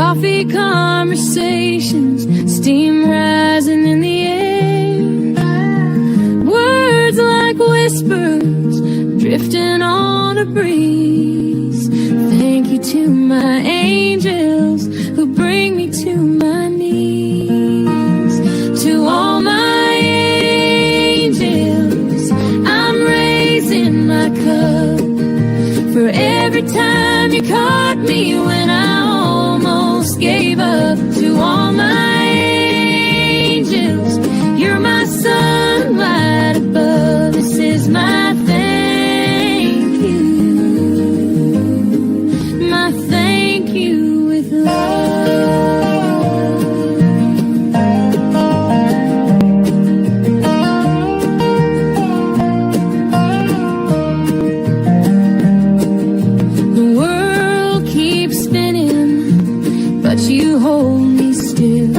Coffee conversations, steam rising in the air. Words like whispers, drifting on a breeze. Thank you to my angels who bring me to my knees. To all my angels, I'm raising my cup. For every time you caught me when I almost gave up. To all my angels, you're my sunlight above. This is my thank you. My thank you with love. The world keeps spinning, but you hold me still.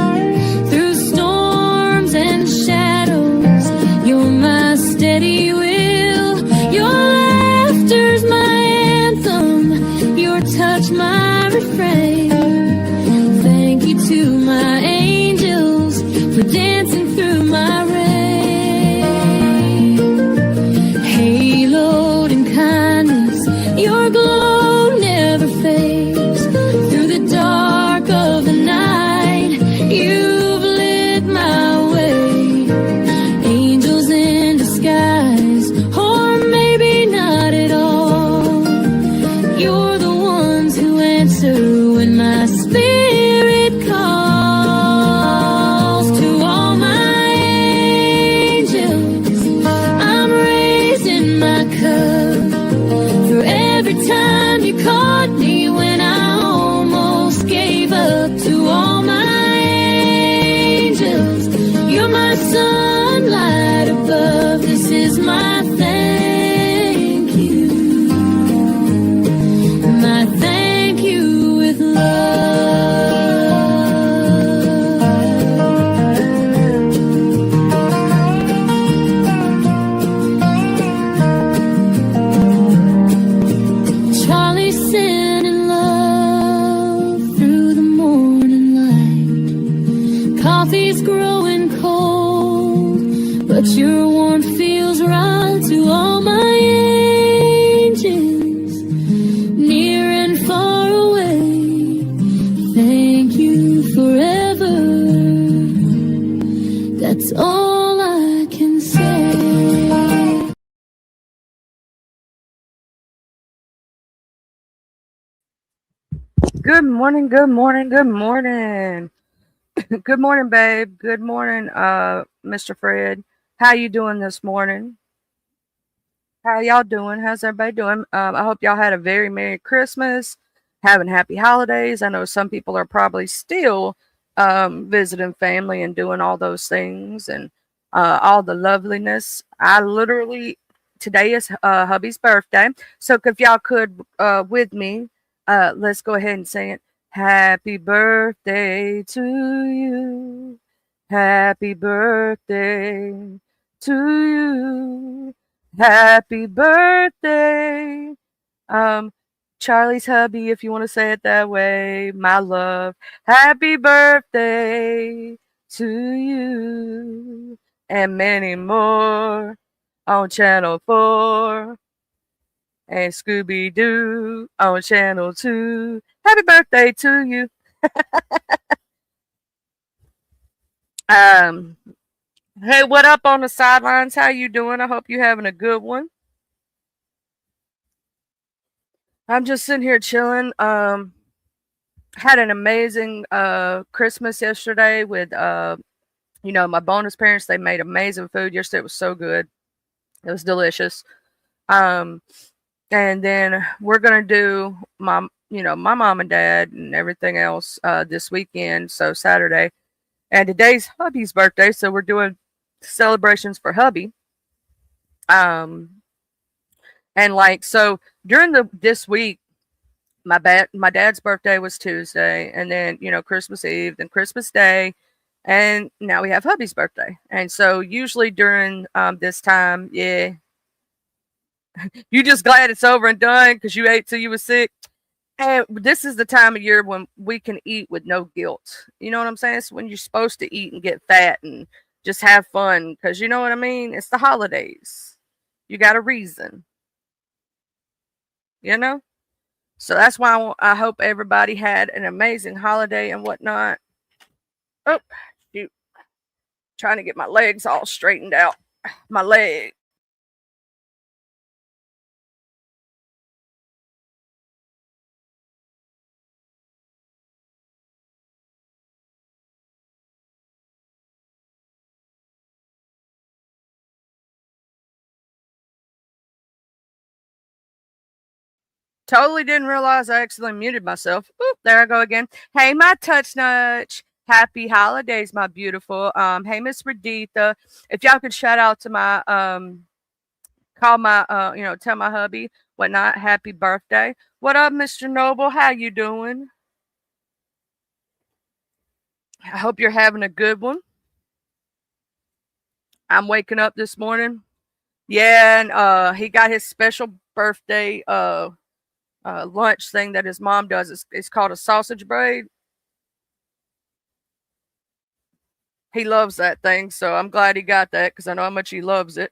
Through storms and shadows, you're my steady will. Your laughter's my anthem, your touch my refrain. Thank you to my angels for dancing through my rain. Haloed in kindness, your glow never fades. Through the dark of the night, you've lit my way. Angels in disguise, or maybe not at all. You're the ones who answer when my spirit calls. To all my angels, I'm raising my cup. For every time you caught me when I almost gave up. To all my angels, you're my sunlight above. This is my thank you. My thank you with love. Charlie sending love through the morning light. Coffee's growing cold, but your warmth feels right. To all my angels, near and far away, thank you forever. That's all I can say. Good morning, good morning, good morning. Good morning, babe. Good morning, Mr. Fred. How you doing this morning? How y'all doing? How's everybody doing? I hope y'all had a very Merry Christmas, having happy holidays. I know some people are probably still visiting family and doing all those things and all the loveliness. I literally, today is hubby's birthday. So if y'all could, with me, let's go ahead and sing it. Happy birthday to you. Happy birthday to you. Happy birthday. Charlie's hubby, if you want to say it that way, my love. Happy birthday to you. And many more on Channel 4. And Scooby Doo on Channel 2. Happy birthday to you. Hey, what up on the sidelines? How you doing? I hope you're having a good one. I'm just sitting here chilling. Had an amazing Christmas yesterday with my bonus parents. They made amazing food yesterday. It was so good. It was delicious. And then we're gonna do my mom and dad and everything else this weekend. So Saturday, and today's hubby's birthday, so we're doing celebrations for hubby. And so during this week, my dad's birthday was Tuesday, and then Christmas Eve, then Christmas Day, and now we have hubby's birthday. And so usually during this time, yeah, you just glad it's over and done because you ate till you was sick. And this is the time of year when we can eat with no guilt. You know what I'm saying? It's when you're supposed to eat and get fat and just have fun. Because you know what I mean? It's the holidays. You got a reason, you know? So that's why I hope everybody had an amazing holiday and whatnot. Oh, shoot. Trying to get my legs all straightened out. My leg. Totally didn't realize I accidentally muted myself. Oop, there I go again. Hey, my touch nudge. Happy holidays, my beautiful. Hey, Miss Raditha. If y'all could shout out to my call my tell my hubby whatnot, happy birthday. What up, Mr. Noble? How you doing? I hope you're having a good one. I'm waking up this morning. Yeah, and he got his special birthday lunch thing that his mom does. It's called a sausage braid. He loves that thing, so I'm glad he got that because I know how much he loves it.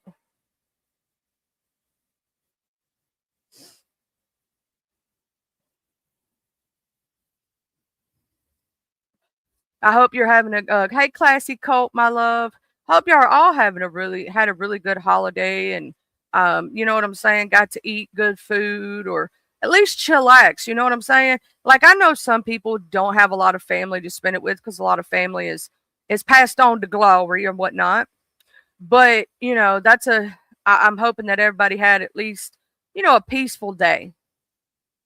I hope you're having a hey, classy Colt, my love. Hope y'all are all having had a really good holiday, and you know what I'm saying. Got to eat good food, or at least chillax. You know what I'm saying. Like I know some people don't have a lot of family to spend it with because a lot of family is passed on to glory or whatnot. But you know I'm hoping that everybody had at least a peaceful day.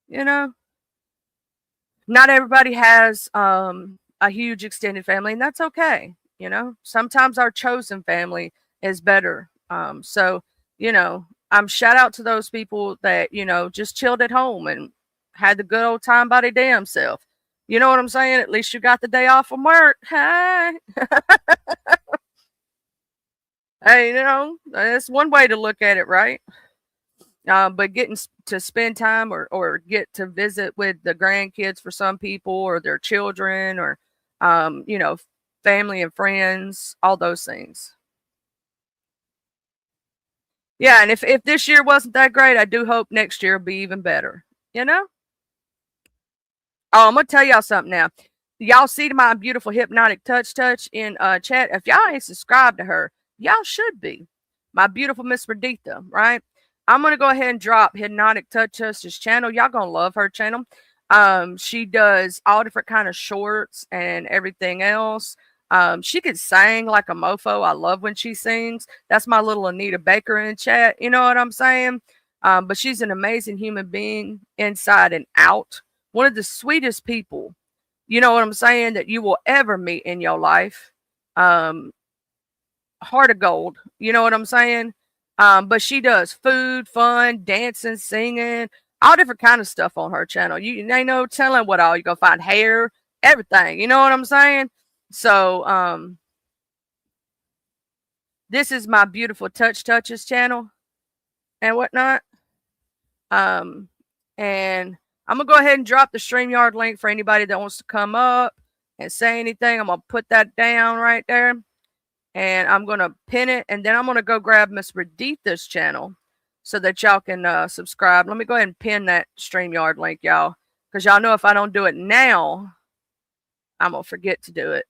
You know, not everybody has a huge extended family, and that's okay. You know, sometimes our chosen family is better. So, I'm shout out to those people that, just chilled at home and had the good old time by their damn self. You know what I'm saying? At least you got the day off from work. Hey, hey, that's one way to look at it, right? But getting to spend time or get to visit with the grandkids for some people or their children or, um, you know, family and friends, all those things. Yeah, and if this year wasn't that great, I do hope next year will be even better. You know? Oh, I'm gonna tell y'all something now. Y'all see my beautiful hypnotic touch in chat. If y'all ain't subscribed to her, y'all should be. My beautiful Miss Raditha, right? I'm gonna go ahead and drop Hypnotic Touch's channel. Y'all gonna love her channel. She does all different kind of shorts and everything else. She could sing like a mofo. I love when she sings. That's my little Anita Baker in chat. You know what I'm saying? But she's an amazing human being inside and out. One of the sweetest people, you know what I'm saying, that you will ever meet in your life. Um, Heart of gold, you know what I'm saying? But she does food, fun, dancing, singing, all different kind of stuff on her channel. You ain't no telling what all you gonna find, hair, everything. You know what I'm saying? So this is my beautiful touches channel and whatnot. Um, and I'm gonna go ahead and drop the StreamYard link for anybody that wants to come up and say anything. I'm gonna put that down right there. And I'm going to pin it, and then I'm going to go grab Miss Raditha's channel so that y'all can subscribe. Let me go ahead and pin that StreamYard link, y'all, because y'all know if I don't do it now, I'm going to forget to do it.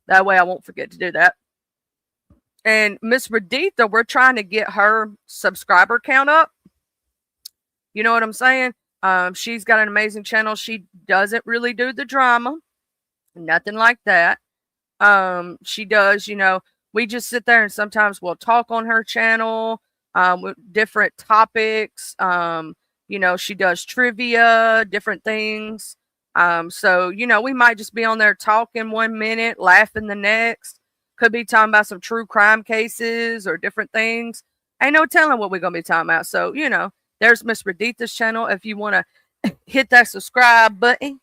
That way I won't forget to do that. And Miss Raditha, we're trying to get her subscriber count up. You know what I'm saying? She's got an amazing channel. She doesn't really do the drama, nothing like that. She does, we just sit there and sometimes we'll talk on her channel with different topics. She does trivia, different things. So, we might just be on there talking 1 minute, laughing the next. Could be talking about some true crime cases or different things. Ain't no telling what we're going to be talking about. So, there's Miss Raditha's channel. If you want to hit that subscribe button,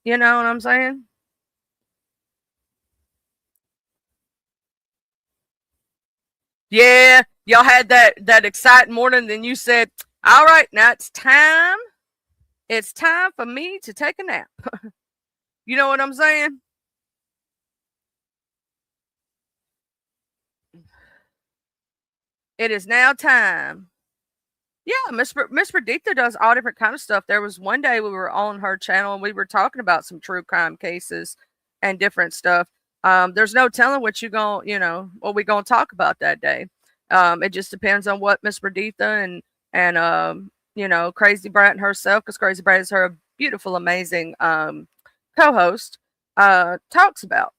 you know what I'm saying? Yeah, y'all had that exciting morning. Then you said, "All right, now it's time. it's time for me to take a nap. You know what I'm saying? It is now time. Yeah, Miss Perdita does all different kind of stuff. There was one day we were on her channel and we were talking about some true crime cases and different stuff. There's no telling what what we gonna talk about that day. It just depends on what Miss Perdita and Crazy Brat and herself, because Crazy Brat is her beautiful, amazing co-host, talks about.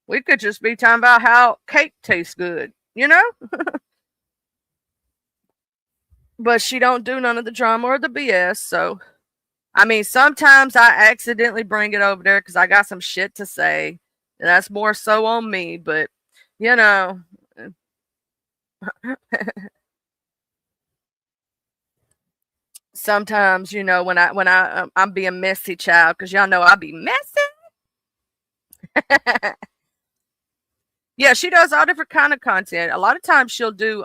We could just be talking about how cake tastes good, but she don't do none of the drama or the BS. So, I mean, sometimes I accidentally bring it over there because I got some shit to say. And that's more so on me, but you know. Sometimes, I'm being messy, child, because y'all know I be messy. Yeah, she does all different kind of content. A lot of times she'll do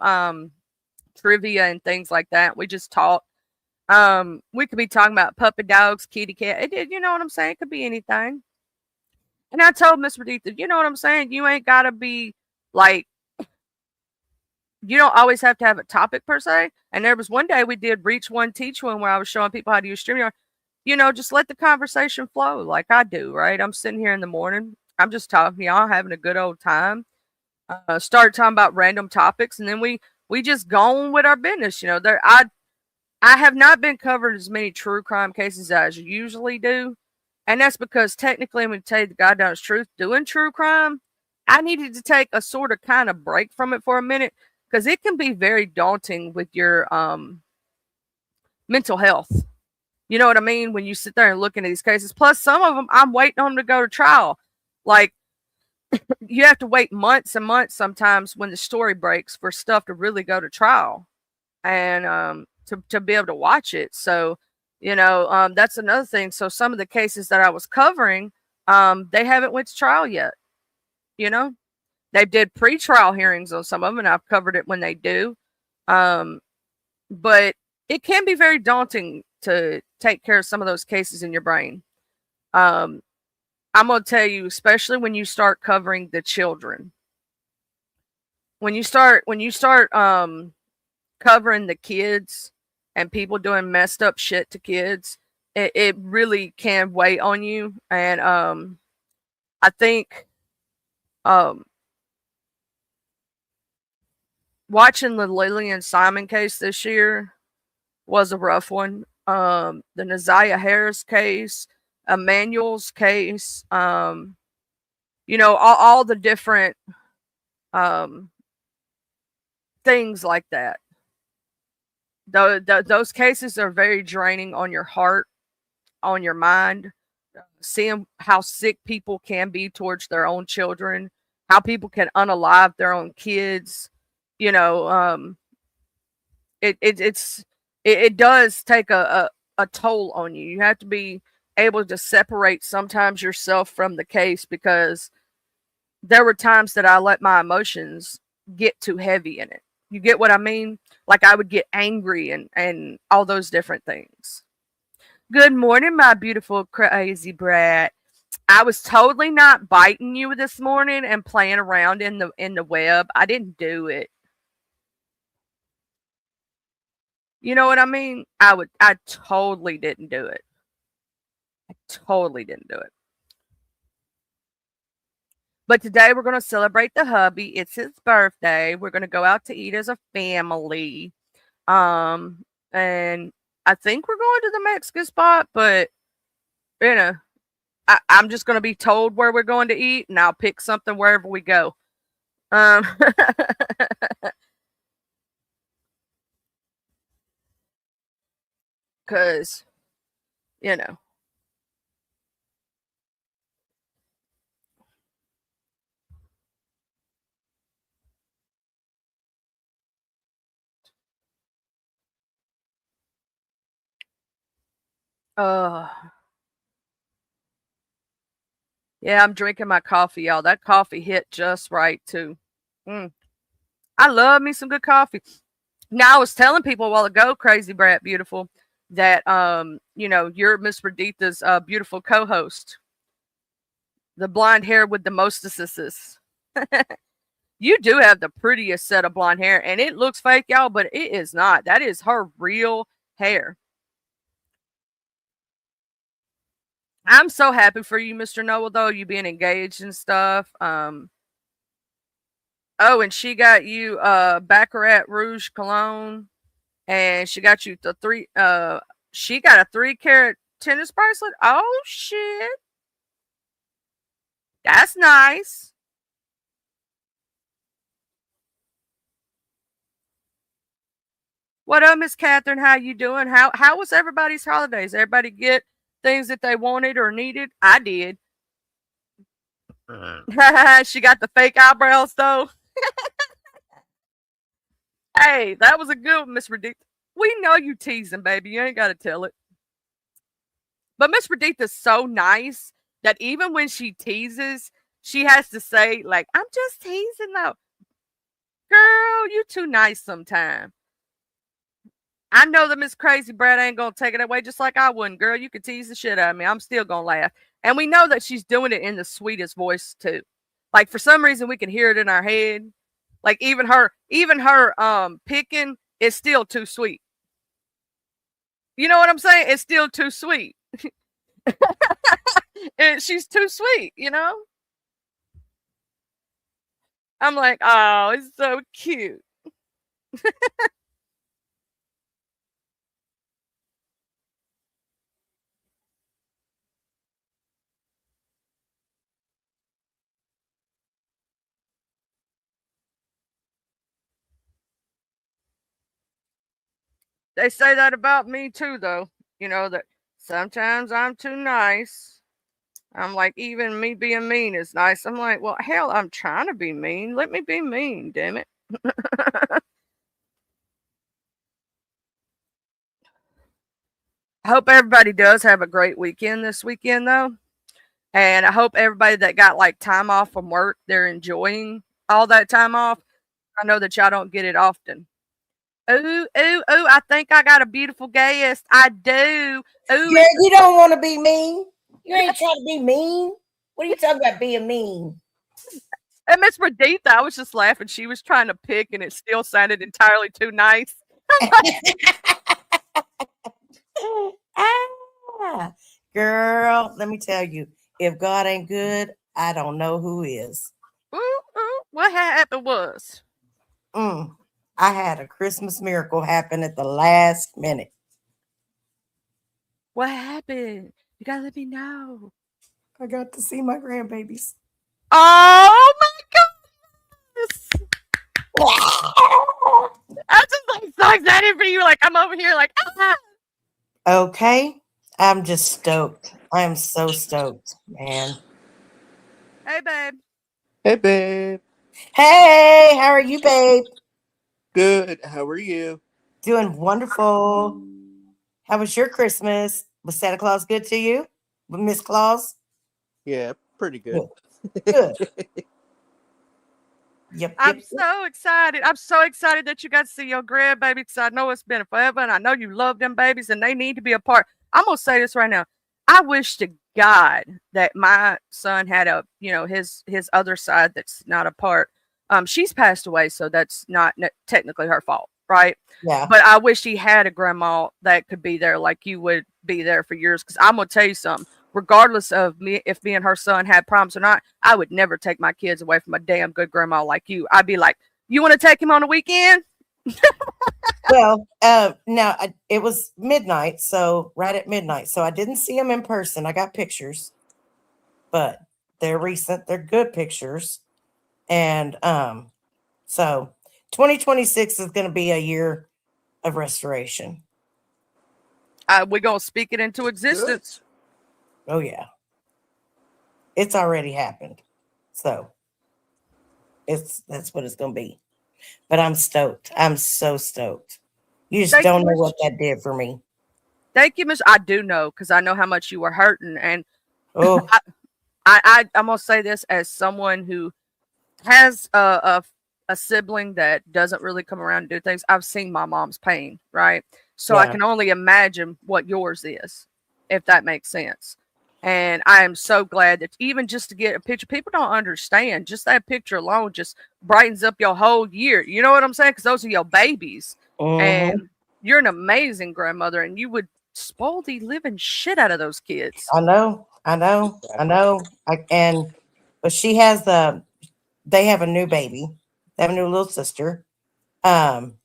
trivia and things like that. We just talk. We could be talking about puppy dogs, kitty cat. You know what I'm saying? It could be anything. And I told Miss Perdita, you know what I'm saying? You ain't gotta be like, you don't always have to have a topic per se. And there was one day we did Reach One, Teach One, where I was showing people how to use StreamYard. Just let the conversation flow like I do, right? I'm sitting here in the morning. I'm just talking to y'all, having a good old time. Start talking about random topics, and then we just go on with our business. I have not been covered as many true crime cases as I usually do. And that's because technically, I'm going to tell you the goddamn truth, doing true crime, I needed to take a sort of kind of break from it for a minute because it can be very daunting with your mental health. You know what I mean? When you sit there and look into these cases. Plus, some of them, I'm waiting on them to go to trial. Like, you have to wait months and months sometimes when the story breaks for stuff to really go to trial and to be able to watch it. So, that's another thing. So some of the cases that I was covering, they haven't went to trial yet. They did pre-trial hearings on some of them, and I've covered it when they do. But it can be very daunting to take care of some of those cases in your brain. I'm going to tell you, especially when you start covering the children. When you start covering the kids and people doing messed up shit to kids, it really can weigh on you. And I think watching the Lillian Simon case this year was a rough one. The Naziah Harris case, Emmanuel's case, all the different things like that. Those cases are very draining on your heart, on your mind. Seeing how sick people can be towards their own children, how people can unalive their own kids. It does take a toll on you. You have to be able to separate sometimes yourself from the case, because there were times that I let my emotions get too heavy in it. You get what I mean? Like I would get angry and all those different things. Good morning, my beautiful crazy brat. I was totally not biting you this morning and playing around in the web. I didn't do it. You know what I mean? I totally didn't do it. I totally didn't do it. But today we're going to celebrate the hubby. It's his birthday. We're going to go out to eat as a family. And I think we're going to the Mexican spot, but I'm just going to be told where we're going to eat, and I'll pick something wherever we go. Because, yeah, I'm drinking my coffee, y'all. That coffee hit just right, too. I love me some good coffee. Now, I was telling people a while ago, Crazy Brat Beautiful, that you're Miss Perdita's beautiful co-host, the blonde hair with the mostesses. You do have the prettiest set of blonde hair, and it looks fake, y'all, but it is not. That is her real hair. I'm so happy for you, Mr. Noah, though, you being engaged and stuff. Oh, and she got you Baccarat Rouge cologne, and she got you she got a 3-carat tennis bracelet. Oh shit. That's nice. What up, Miss Catherine? How you doing? How was everybody's holidays? Everybody get things that they wanted or needed? I did. She got the fake eyebrows though. Hey, that was a good one, Miss Redita. We know you teasing, baby. You ain't got to tell it. But Miss Redita's so nice that even when she teases, she has to say, like, I'm just teasing though. Girl, you too nice sometimes. I know that Miss Crazy Brad ain't gonna take it away just like I wouldn't. Girl, you could tease the shit out of me. I'm still gonna laugh. And we know that she's doing it in the sweetest voice too. Like for some reason we can hear it in our head. Like even her picking is still too sweet. You know what I'm saying? It's still too sweet. She's too sweet, you know? I'm like, oh, it's so cute. They say that about me too, though. You know, that sometimes I'm too nice. I'm like, even me being mean is nice. I'm like, well, hell, I'm trying to be mean. Let me be mean, damn it. I hope everybody does have a great weekend this weekend, though. And I hope everybody that got like time off from work, they're enjoying all that time off. I know that y'all don't get it often. Ooh, ooh, ooh, I think I got a beautiful guest. I do. Ooh, Girl, you don't want to be mean. You ain't trying to be mean. What are you talking about being mean? and Miss Redita, I was just laughing. She was trying to pick and it still sounded entirely too nice. Girl, let me tell you, if God ain't good, I don't know who is. Ooh, ooh, what happened was. I had a Christmas miracle happen at the last minute. What happened? You gotta let me know. I got to see my grandbabies. Oh my goodness! I'm just like so excited for you. Like I'm over here, like ah. Okay, I'm just stoked. I am so stoked, man. Hey, babe. Hey, babe. Hey, how are you, babe? Good. How are you? Doing wonderful. How was your Christmas? Was Santa Claus good to you? With Miss Claus? Yeah, pretty good. Good. Yep. I'm so excited. I'm so excited that you got to see your grandbaby because I know it's been forever and I know you love them babies and they need to be a part. I'm going to say this right now. I wish to God that my son had his other side that's not a part. She's passed away, so that's not technically her fault, right? Yeah. But I wish he had a grandma that could be there like you would be there for yours. Because I'm going to tell you something. Regardless of me, if me and her son had problems or not, I would never take my kids away from a damn good grandma like you. I'd be like, you want to take him on the weekend? Well, now it was midnight, so right at midnight. So I didn't see him in person. I got pictures, but they're recent. They're good pictures. And so 2026 is going to be a year of restoration. We're going to speak it into existence. Oh, yeah. It's already happened. So that's what it's going to be. But I'm stoked. I'm so stoked. You just don't know what that did for me. Thank you, Miss. I do know because I know how much you were hurting. And oh, I'm going to say this as someone who has a sibling that doesn't really come around and do things. I've seen my mom's pain, right? So I Yeah. can only imagine what yours is, if that makes sense. And I am so glad that even just to get a picture, people don't understand. Just that picture alone just brightens up your whole year. You know what I'm saying? Because those are your babies. Mhm. And you're an amazing grandmother, and you would spoil the living shit out of those kids. I know. But they have a new baby. They have a new little sister. Um,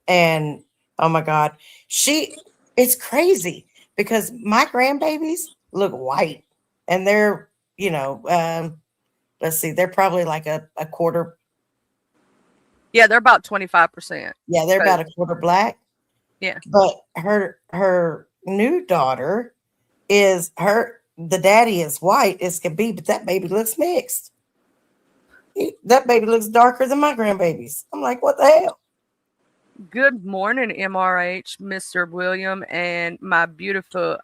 and oh my God, it's crazy because my grandbabies look white and they're, let's see, they're probably like a quarter. Yeah, they're about 25%. Yeah, they're about a quarter black. Yeah. But her new daughter the daddy is white as can be, but that baby looks mixed. That baby looks darker than my grandbabies. I'm like, what the hell? Good morning, MRH, Mr. William, and my beautiful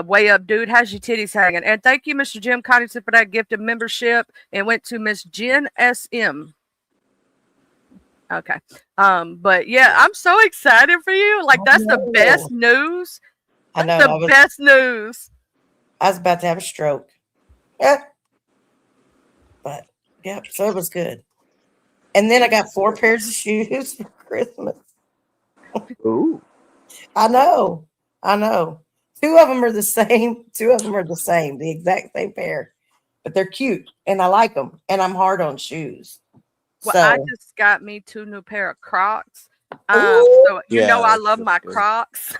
way up dude. How's your titties hanging? And thank you, Mr. Jim Coddington, for that gift of membership. And went to Miss Jen SM. Okay. But yeah, I'm so excited for you. Like, that's the best news. I That's know. the best news. I was about to have a stroke. Yeah. But yep, so it was good. And then I got 4 pairs of shoes for Christmas. Ooh. I know. 2 of them are the same. 2 of them are the same, the exact same pair. But they're cute and I like them. And I'm hard on shoes. Well, So I just got me 2 new pair of Crocs. Ooh. So you know I love my Crocs.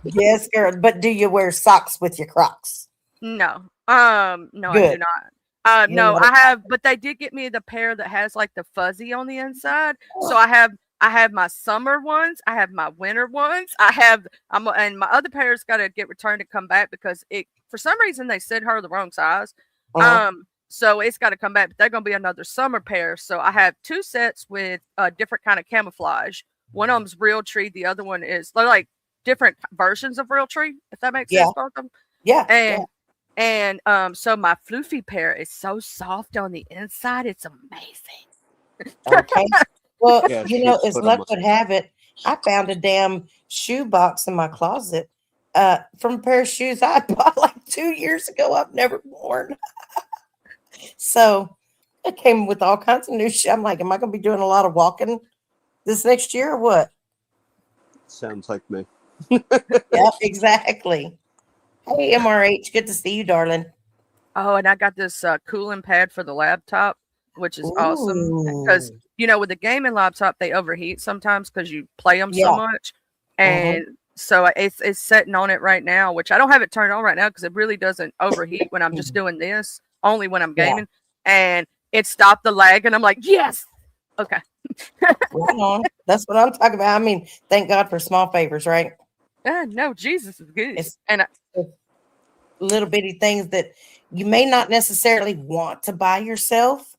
Yes, girl. But do you wear socks with your Crocs? No. No, I do not. No, I have, but they did get me the pair that has like the fuzzy on the inside. So I have my summer ones, I have my winter ones, and my other pair's got to get returned to come back because it for some reason they sent her the wrong size. So it's got to come back, but they're gonna be another summer pair. So I have 2 sets with a different kind of camouflage. One of them's Realtree, the other one is they're like different versions of Realtree, if that makes sense, both of them. Yeah. And so my floofy pair is so soft on the inside, it's amazing. Okay. Well, Yeah, as luck would have it, I found a damn shoe box in my closet from a pair of shoes I bought like 2 years ago. I've never worn. So it came with all kinds of new shit. I'm like, am I going to be doing a lot of walking this next year or what? Sounds like me. Yep, exactly. Hey, MRH, good to see you, darling. Oh, and I got this cooling pad for the laptop, which is awesome because with the gaming laptop they overheat sometimes because you play them so much, and so it's sitting on it right now, which I don't have it turned on right now because it really doesn't overheat when I'm just doing this. Only when I'm gaming, and it stopped the lag, and I'm like, yes, okay. Right on. That's what I'm talking about. I mean, thank God for small favors, right? No, Jesus is good. It's and little bitty things that you may not necessarily want to buy yourself.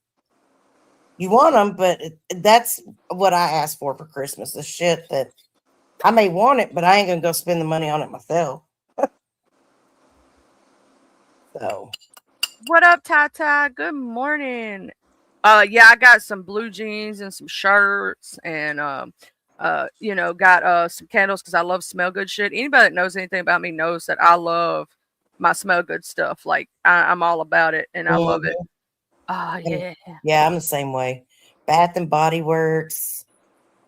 You want them, but that's what I asked for Christmas. The shit that I may want it, but I ain't gonna go spend the money on it myself. So, what up, Tata? Good morning. Yeah, I got some blue jeans and some shirts, and got some candles because I love smell good shit. Anybody that knows anything about me knows that I love my smell good stuff. Like I'm all about it, and I love it. Oh yeah. Yeah, I'm the same way. Bath and Body Works,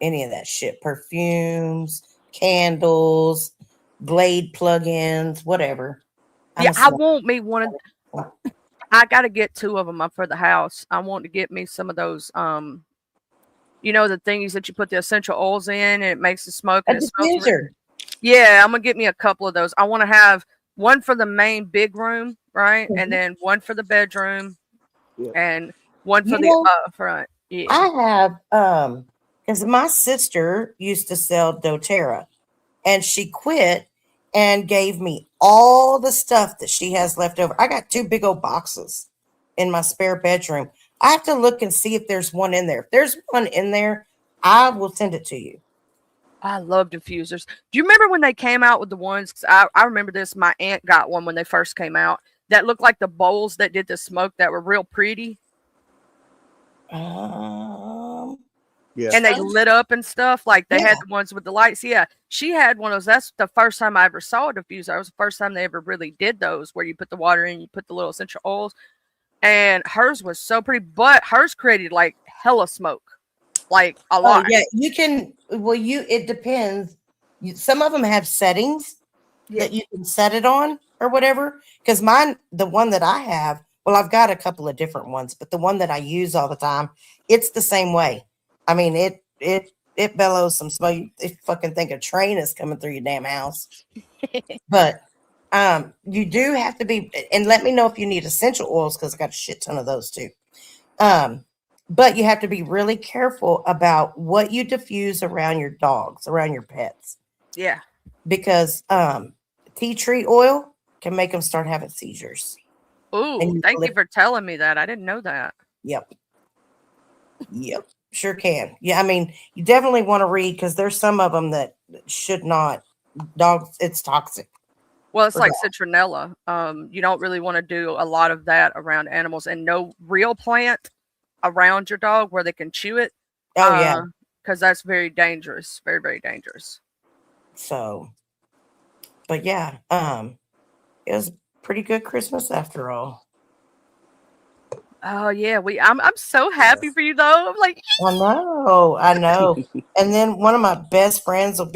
any of that shit, perfumes, candles, Glade plugins, whatever. I want me one of. I got to get 2 of them up for the house. I want to get me some of those. The things that you put the essential oils in and it makes the smoke. And it smells really. Yeah, I'm gonna get me a couple of those. I want to have one for the main big room, right, and then one for the bedroom, and one for the front. Yeah, I have because my sister used to sell DoTerra, and she quit and gave me all the stuff that she has left over. I got 2 big old boxes in my spare bedroom. I have to look and see if there's one in there. If there's one in there, I will send it to you. I love diffusers. Do you remember when they came out with the ones? Cause I remember this. My aunt got one when they first came out that looked like the bowls that did the smoke that were real pretty. Yeah. and they lit up and stuff. Like they Yeah. had the ones with the lights. Yeah, she had one of those. That's the first time I ever saw a diffuser. That was the first time they ever really did those, where you put the water in, you put the little essential oils, and hers was so pretty. But hers created like hella smoke, like a Oh lot. yeah, you can. Well, it depends. Some of them have settings that you can set it on or whatever. Because mine, the one that I have, well, I've got a couple of different ones, but the one that I use all the time, it's the same way. I mean, it bellows some smoke. You fucking think a train is coming through your damn house. But you do have to be, and let me know if you need essential oils because I got a shit ton of those too. But you have to be really careful about what you diffuse around your dogs, around your pets, Yeah. because tea tree oil can make them start having seizures. Ooh, And thank you for telling me that. I didn't know that. Yep. Sure can. Yeah, I mean, you definitely want to read because there's some of them that should not. Dogs, it's toxic. Well, it's for like dogs. citronella. You don't really want to do a lot of that around animals, and no real plant around your dog where they can chew it. Oh yeah. Because that's very dangerous. Very, very dangerous. So, but yeah, it was pretty good Christmas after all. Oh yeah, I'm so happy for you though. I'm like, I know. And then one of my best friends will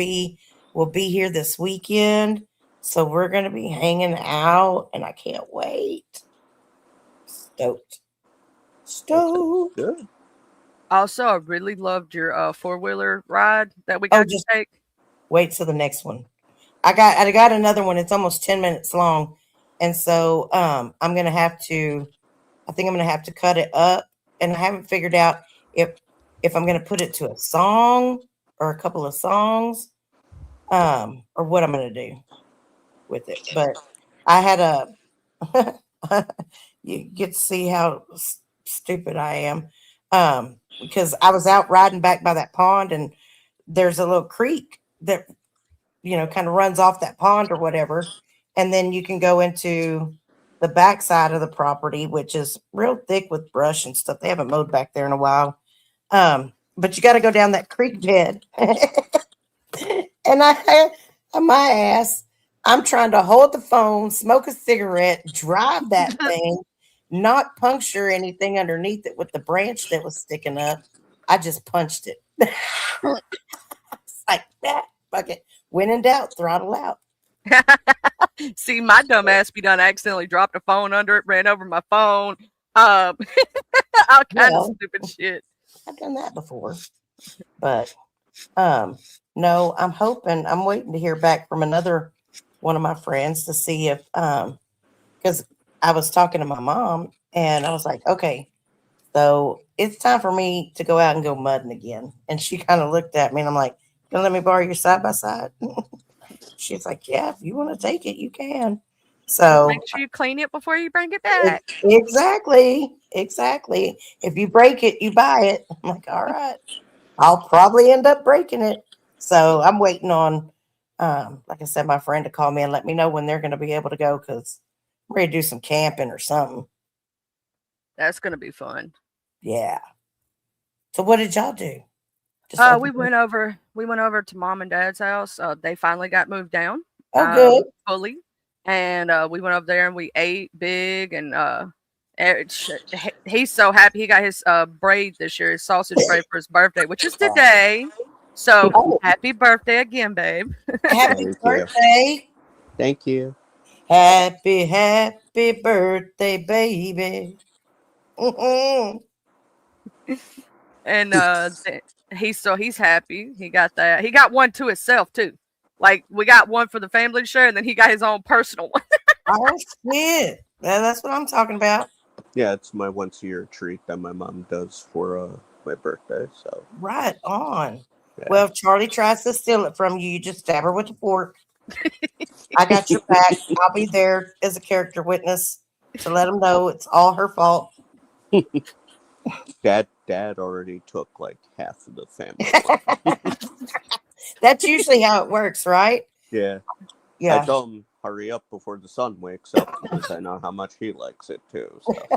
be here this weekend. So we're gonna be hanging out and I can't wait. Stoked. Good. also, I really loved your 4-wheeler ride that we got to just take. Wait till the next one. I got another one. It's almost 10 minutes long. And so I think I'm gonna have to cut it up. And I haven't figured out if I'm gonna put it to a song or a couple of songs, or what I'm gonna do with it. But I had you get to see how stupid I am. Because I was out riding back by that pond and there's a little creek that kind of runs off that pond or whatever. And then you can go into the backside of the property, which is real thick with brush and stuff. They haven't mowed back there in a while. But you got to go down that creek bed. And my ass, I'm trying to hold the phone, smoke a cigarette, drive that thing, not puncture anything underneath it with the branch that was sticking up. I just punched it. It's like that. Fuck it. When in doubt, throttle out. See, my dumb ass be done accidentally dropped a phone under it, ran over my phone. All kind of stupid shit. I've done that before. But no, I'm waiting to hear back from another one of my friends to see if because I was talking to my mom and I was like, okay, so it's time for me to go out and go mudding again. And she kind of looked at me and I'm like, you gonna let me borrow your side by side? She's like, yeah, if you want to take it, you can. So make sure you clean it before you bring it back. Exactly. If you break it, you buy it. I'm like, all right. I'll probably end up breaking it. So I'm waiting on, like I said, my friend to call me and let me know when they're going to be able to go because I'm ready to do some camping or something. That's gonna be fun. Yeah. So what did y'all do? We went over to mom and dad's house. They finally got moved down. Oh, good. Fully. And we went over there and we ate big and he's so happy he got his braid this year, his sausage braid for his birthday, which is today. So happy birthday again, babe. Happy birthday. Thank you. Happy birthday, baby. And he's happy. He got that. He got one to himself too. Like we got one for the family to share, and then he got his own personal one. Oh shit. That's what I'm talking about. Yeah, it's my once-a-year treat that my mom does for my birthday. So right on. Yeah. Well, if Charlie tries to steal it from you, you just stab her with a fork. I got your back. I'll be there as a character witness to let him know it's all her fault. Dad already took like half of the family. That's usually how it works, right? Yeah. Yeah. I told him hurry up before the sun wakes up because I know how much he likes it too. So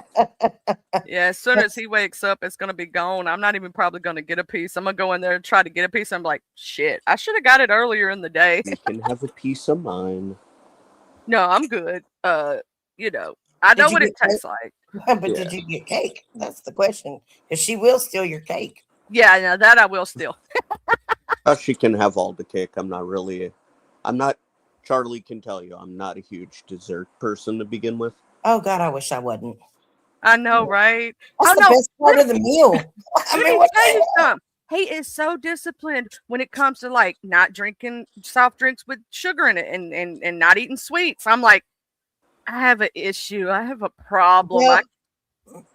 Yeah, as soon as he wakes up, it's gonna be gone. I'm not even probably gonna get a piece. I'm gonna go in there and try to get a piece. I'm like, shit, I should have got it earlier in the day. you can have a piece of mine. No, I'm good. You know, I Did know you what it get tastes like. But Yeah. did you get cake? That's the question. Because she will steal your cake. Yeah, no, that I will still. She can have all the cake. I'm not. Charlie can tell you, I'm not a huge dessert person to begin with. Oh God, I wish I wasn't. I know, right? That's Oh the no, best part of the meal. I let mean, me what tell the you hell? something. He is so disciplined when it comes to like not drinking soft drinks with sugar in it and not eating sweets. I'm like, I have an issue. I have a problem. Well,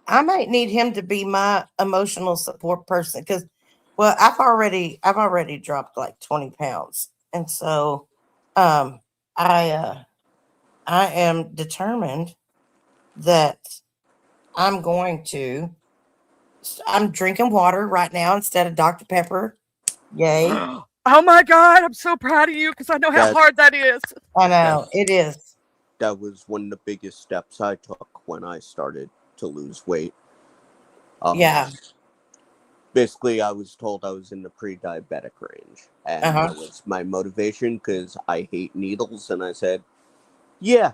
I might need him to be my emotional support person because, well, I've already dropped like 20 pounds, and so, um, I am determined that I'm going to. I'm drinking water right now instead of Dr. Pepper. Yay! Oh my God, I'm so proud of you because I know how That- hard that is. I know it is. That was one of the biggest steps I took when I started to lose weight. Yeah. Basically, I was told I was in the pre-diabetic range, and Uh-huh. that was my motivation because I hate needles. And I said, "Yeah,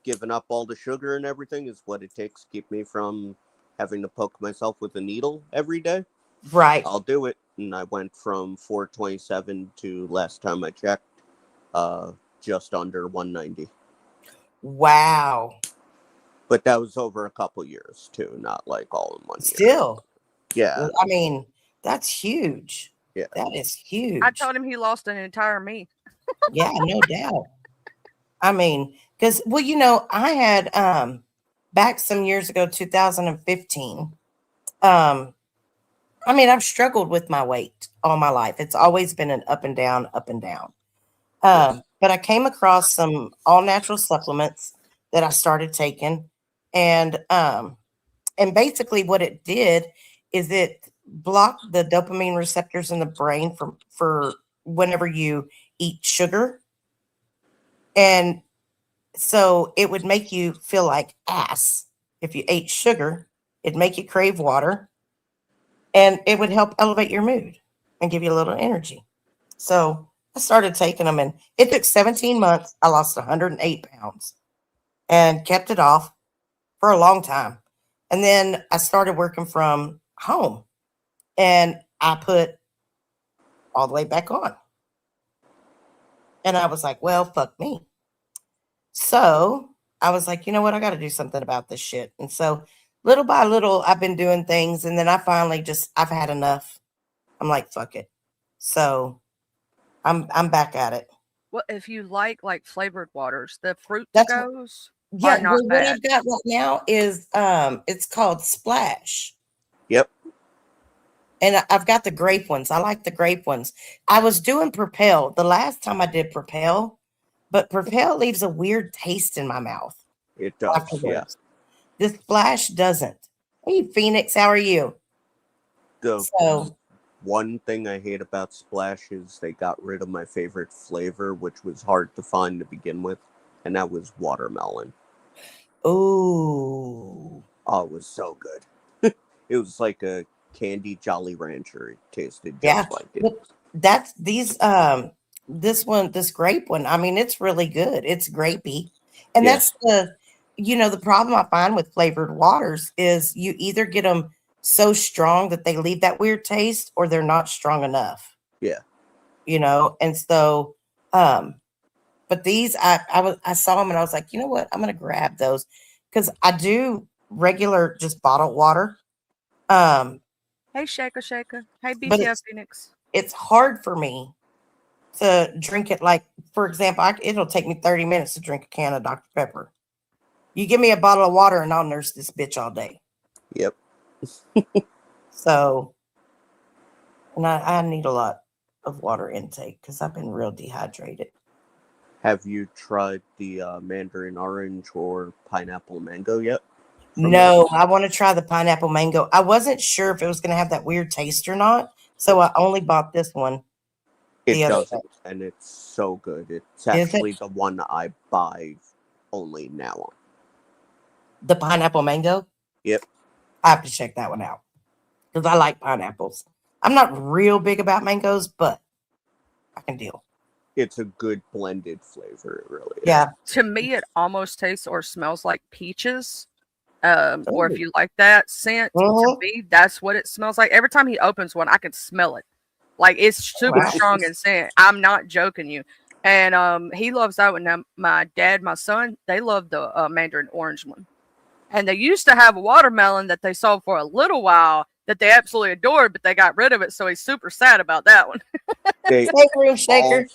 giving up all the sugar and everything is what it takes to keep me from having to poke myself with a needle every day. Right. I'll do it." And I went from 427 to last time I checked, just under 190. Wow. But that was over a couple years too, not like all in one year. Still, Yeah, I mean, that's huge. Yeah. That is huge. I told him he lost an entire me. Yeah, no doubt. I mean, because well, you know, I had back some years ago, 2015. I mean, I've struggled with my weight all my life. It's always been an up and down, up and down. But I came across some all natural supplements that I started taking, and basically what it did is it blocked the dopamine receptors in the brain for whenever you eat sugar. And so it would make you feel like ass if you ate sugar. It'd make you crave water, and it would help elevate your mood and give you a little energy. So I started taking them, and it took 17 months. I lost 108 pounds and kept it off for a long time. And then I started working from home, and I put all the way back on. And I was like, well, fuck me. So I was like, you know what? I got to do something about this shit. And so little by little, I've been doing things. And then I finally I've had enough. I'm like, fuck it. So I'm back at it. Well, if you like flavored waters, the fruit That's goes Yeah, are not well, what bad. I've got right now is it's called Splash. Yep. And I've got the grape ones. I like the grape ones. I was doing Propel the last time I did Propel, but Propel leaves a weird taste in my mouth It does. Yeah. afterwards. This Splash doesn't. Hey, Phoenix, how are you? The So one thing I hate about Splash is they got rid of my favorite flavor, which was hard to find to begin with, and that was watermelon. ooh. Oh, it was so good. It was like a candy Jolly Rancher. It tasted just Yeah. like it. Well, that's this grape one. I mean, it's really good. It's grapey. And Yeah. that's the problem I find with flavored waters is you either get them so strong that they leave that weird taste, or they're not strong enough. Yeah. And so but these I saw them and I was like, you know what? I'm gonna grab those because I do regular just bottled water. Hey, Shaker Shaker. Hey, But BTF Phoenix. it's hard for me to drink it. Like, for example, it'll take me 30 minutes to drink a can of Dr. Pepper. You give me a bottle of water and I'll nurse this bitch all day. Yep. So, and I need a lot of water intake because I've been real dehydrated. Have you tried the mandarin orange or pineapple mango yet? No, I want to try the pineapple mango. I wasn't sure if it was going to have that weird taste or not. So I only bought this one. It the other doesn't, and it's so good. It's Is it? actually the one I buy only now on. the pineapple mango. Yep. I have to check that one out because I like pineapples. I'm not real big about mangoes, but I can deal. It's a good blended flavor. It really is. Yeah. To me, it almost tastes or smells like peaches. Or if Ooh. you like that scent, to Mhm. me, that's what it smells like. Every time he opens one, I can smell it. Like it's super Wow. strong in scent. I'm not joking you. And he loves that one. Now, my dad, my son, they love the mandarin orange one. And they used to have a watermelon that they sold for a little while that they absolutely adored, but they got rid of it. So he's super sad about that one. They Hey, room shaker.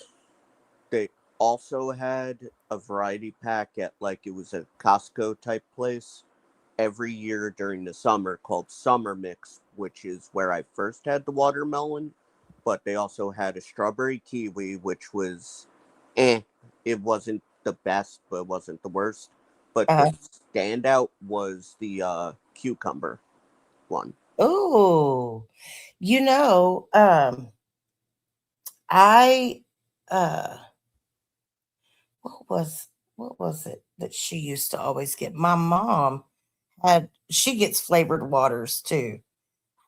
they also had a variety pack at like it was a Costco type place every year during the summer called Summer Mix, which is where I first had the watermelon. But they also had a strawberry kiwi, which was it wasn't the best, but it wasn't the worst. But Uh-huh. the standout was the cucumber one. Oh, you know, I what was it that she used to always get? My mom she gets flavored waters too.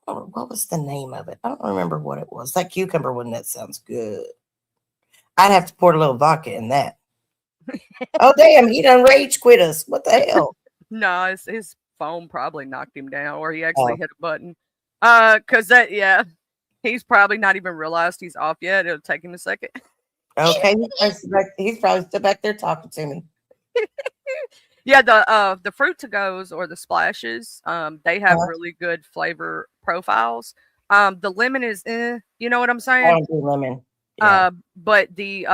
Oh, what was the name of it? I don't remember what it was. That cucumber one, that sounds good. I'd have to pour a little vodka in that. Oh damn, he done rage quit us. What the hell? No, his phone probably knocked him down, or he actually Oh. hit a button. Cause he's probably not even realized he's off yet. It'll take him a second. Okay, he's probably still back there talking to me. Yeah, the fruit to goes or the splashes, they have Uh-huh. really good flavor profiles. The lemon is you know what I'm I saying? don't do lemon. Yeah. But the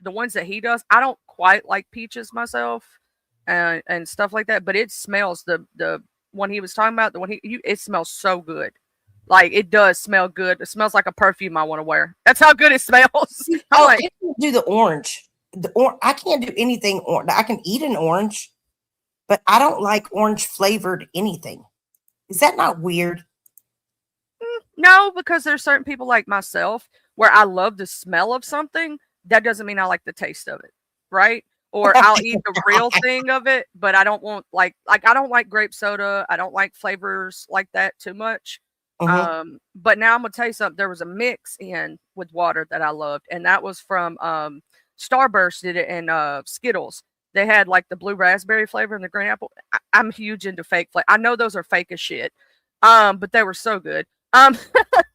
ones that he does, I don't quite like peaches myself, and stuff like that. But it smells the one he was talking about, the one it smells so good. Like it does smell good. It smells like a perfume I want to wear. That's how good it smells. I'm Oh, like, I can do the orange. I can't do anything orange. I can eat an orange, but I don't like orange flavored anything. Is that not weird? no, because there's certain people like myself where I love the smell of something. That doesn't mean I like the taste of it, right? Or I'll eat the real thing of it, but I don't want like I don't like grape soda. I don't like flavors like that too much. Mhm. But now I'm gonna tell you something. There was a mix in with water that I loved, and that was from Starburst did it in Skittles. They had like the blue raspberry flavor and the green apple. I'm huge into fake flavor. I know those are fake as shit. But they were so good. I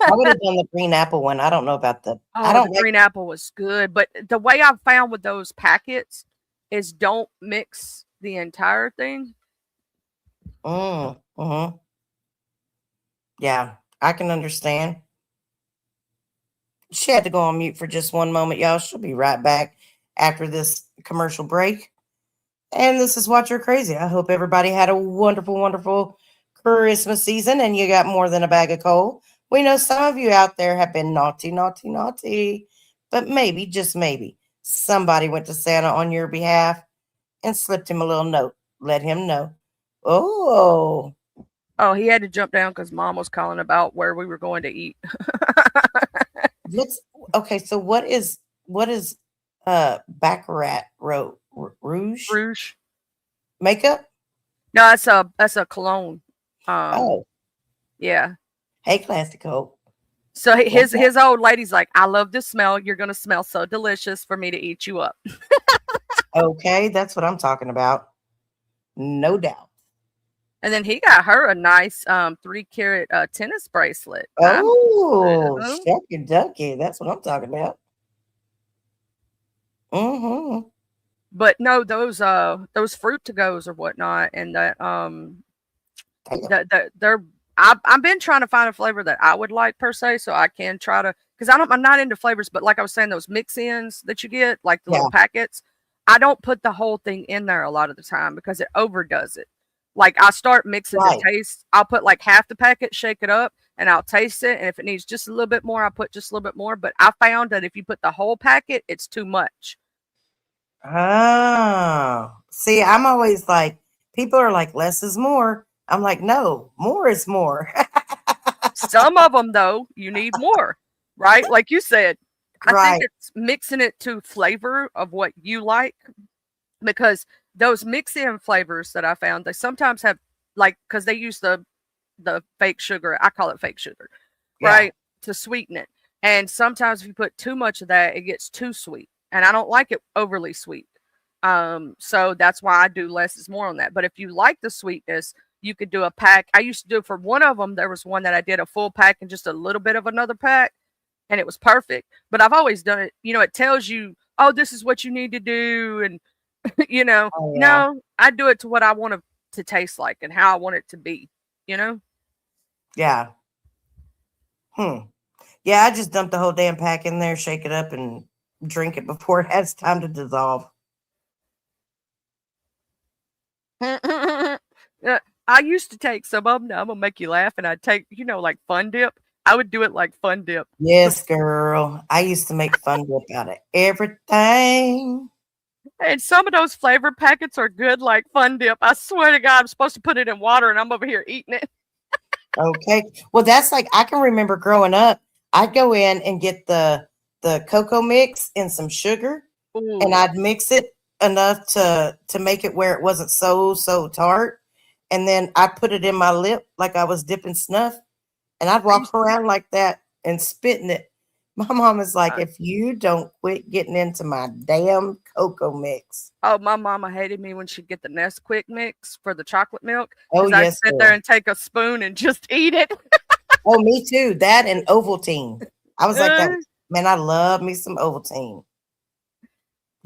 would have done the green apple one. I don't know about the. I Oh, don't the like. green apple was good, but the way I've found with those packets is don't mix the entire thing. Mm-hmm. Yeah, I can understand. She had to go on mute for just one moment, y'all. She'll be right back after this commercial break. And this is Watch Her Crazy. I hope everybody had a wonderful, wonderful Christmas season and you got more than a bag of coal. We know some of you out there have been naughty, naughty, naughty, but maybe, just maybe, somebody went to Santa on your behalf and slipped him a little note. Let him know. Oh, Oh, he had to jump down because mom was calling about where we were going to eat. okay. So what is Baccarat Rouge Rouge. makeup? No, that's a cologne. Oh, Yeah. hey, Classic Hope. So his old lady's like, I love the smell. You're gonna smell so delicious for me to eat you up. Okay, that's what I'm talking about. No doubt. And then he got her a nice 3-carat tennis bracelet. Oh, Uh-huh. shucky ducky. That's what I'm talking about. Mm-hmm. But no, those fruit to goes or whatnot, and that they're I've been trying to find a flavor that I would like per se, so I can try to, because I'm not into flavors, but like I was saying, those mix-ins that you get, like the little packets, I don't put the whole thing in there a lot of the time because it overdoes it. Like I start mixing the taste. I'll put like half the packet, shake it up, and I'll taste it. And if it needs just a little bit more, I put just a little bit more. But I found that if you put the whole packet, it's too much. Oh, see, I'm always like, people are like, less is more. I'm like, no, more is more. Some of them, though, you need more. right? Like you said, I Right. think it's mixing it to flavor of what you like, because those mix-in flavors that I found, they sometimes have, like, because they use the fake sugar. I call it fake sugar, Yeah. right, to sweeten it. And sometimes if you put too much of that, it gets too sweet, and I don't like it overly sweet. So that's why I do less is more on that. But if you like the sweetness, you could do a pack. I used to do for one of them. There was one that I did a full pack and just a little bit of another pack, and it was perfect. But I've always done it. It tells you, oh, this is what you need to do, and Oh, yeah. no, I do it to what I want it to taste like and how I want it to be. You know. Yeah. Yeah, I just dump the whole damn pack in there, shake it up, and drink it before it has time to dissolve. Yeah, I used to take some of them. Now I'm gonna make you laugh, and I'd take, like Fun Dip. I would do it like Fun Dip. Yes, girl. I used to make fun dip out of everything. And some of those flavor packets are good, like Fun Dip. I swear to God, I'm supposed to put it in water, and I'm over here eating it. Okay. Well, that's like I can remember growing up. I'd go in and get the cocoa mix and some sugar, and Ooh, I'd mix it enough to make it where it wasn't so tart. And then I'd put it in my lip like I was dipping snuff, and I'd I used walk around like that and spitting it. My mom is like, uh, if you don't quit getting into my damn cocoa mix. oh, my mama hated me when she'd get the Nesquik mix for the chocolate milk, Oh, because I'd yes, sit there girl. and take a spoon and just eat it. Oh, me too. That and Ovaltine. I was like that. Uh, Man, I love me some Ovaltine.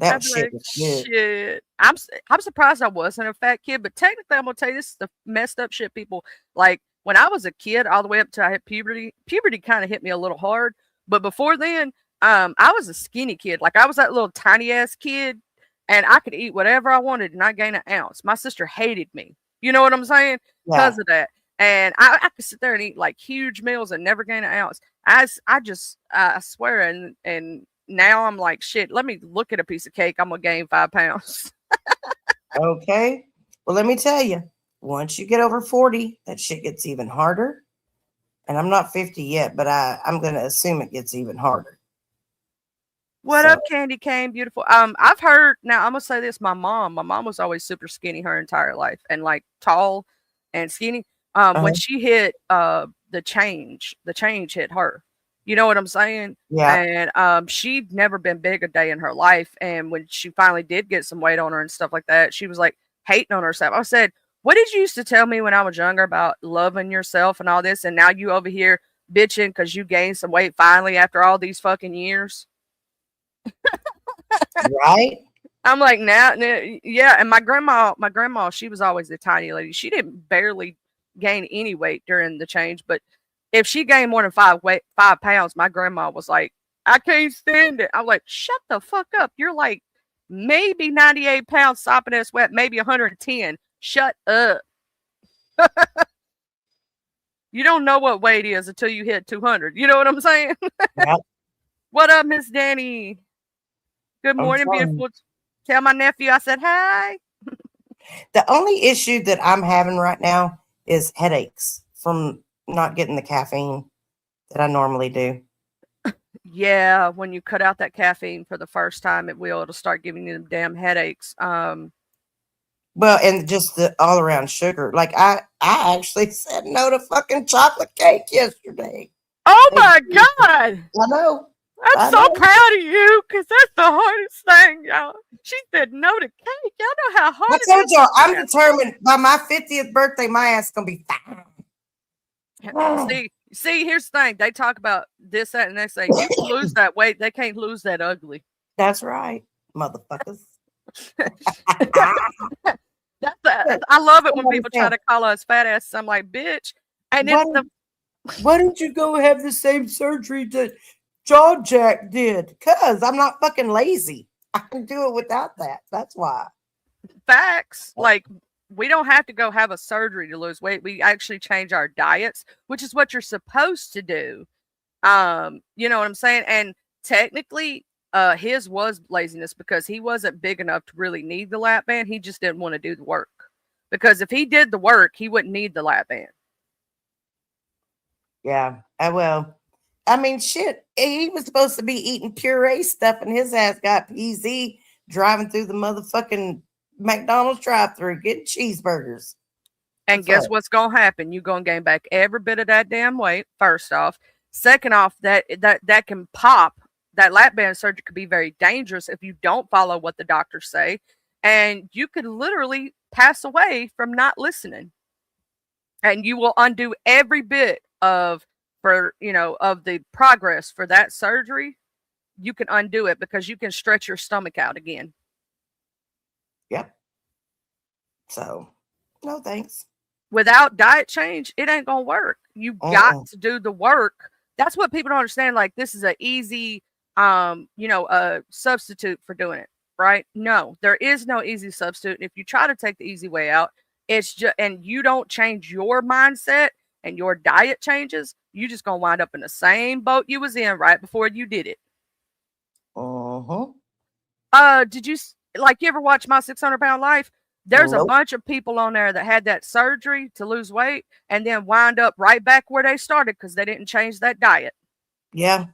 I'd That be shit like, was good. shit. I'm surprised I wasn't a fat kid, but technically, I'm gonna tell you, this is the messed up shit, people. Like, when I was a kid, all the way up to I hit puberty. Puberty kind of hit me a little hard, but before then, I was a skinny kid. Like, I was that little tiny ass kid, and I could eat whatever I wanted and not gain an ounce. My sister hated me. You know what I'm saying? Yeah. Because of that. And I could sit there and eat like huge meals and never gain an ounce. I swear, and now I'm like, shit, let me look at a piece of cake. I'm gonna gain 5 pounds. Okay. Well, let me tell you, once you get over 40, that shit gets even harder. And I'm not 50 yet, but I'm going to assume it gets even harder. What So, up, Candy Cane, beautiful? I've heard, now I'm gonna say this, my mom was always super skinny her entire life, and like tall and skinny. When uh, she hit the change hit her. You know what I'm saying? yeah. And she'd never been big a day in her life. And when she finally did get some weight on her and stuff like that, she was like hating on herself. I said, what did you used to tell me when I was younger about loving yourself and all this? And now you over here bitching because you gained some weight finally after all these fucking years. Right? I'm like, yeah. And my grandma, she was always a tiny lady. She didn't barely gain any weight during the change, but if she gained more than 5 pounds, my grandma was like, I can't stand it. I'm like, shut the fuck up. You're like maybe 98 pounds sopping ass wet, maybe 110. Shut up. You don't know what weight is until you hit 200. You know what I'm saying? Yeah. What up, Miss Danny? Good I'm morning, telling you. beautiful. Tell my nephew I said hi. The only issue that I'm having right now is headaches from not getting the caffeine that I normally do. Yeah, when you cut out that caffeine for the first time, it'll start giving you them damn headaches. Well, and just the all around sugar. Like I actually said no to fucking chocolate cake yesterday. Oh They- my God. I know. I'm I so know. proud of you, because that's the hardest thing, y'all. She said no to cake. Y'all know how hard I it told is. y'all I'm determined by my 50th birthday, my ass gonna be fine. See, here's the thing. They talk about this, that, and next thing. You can lose that weight. They can't lose that ugly. That's right, motherfuckers. I love it when people try to call us fat asses. I'm like, bitch. And it's the Why don't you go have the same surgery that John Jack did? Because I'm not fucking lazy. I can do it without that. That's why. facts. Like, we don't have to go have a surgery to lose weight. We actually change our diets, which is what you're supposed to do. You know what I'm saying? And technically, his was laziness, because he wasn't big enough to really need the lap band. He just didn't want to do the work. Because if he did the work, he wouldn't need the lap band. Yeah. Well, I mean, shit. He was supposed to be eating puree stuff, and his ass got PZ driving through the motherfucking McDonald's drive-through getting cheeseburgers. And The guess fuck? what's gonna happen? You're gonna gain back every bit of that damn weight, first off. Second off, that can pop. That lap band surgery could be very dangerous if you don't follow what the doctors say. And you could literally pass away from not listening. And you will undo every bit of of the progress for that surgery. You can undo it because you can stretch your stomach out again. Yep. So, no thanks. Without diet change, it ain't gonna work. You got to do the work. That's what people don't understand. Like, this is an easy, a substitute for doing it, right? No, there is no easy substitute. And if you try to take the easy way out, it's just, and you don't change your mindset and your diet changes, you just gonna wind up in the same boat you was in right before you did it. Did you you ever watch My 600-Pound Life? There's a bunch of people on there that had that surgery to lose weight and then wind up right back where they started because they didn't change that diet. Yeah.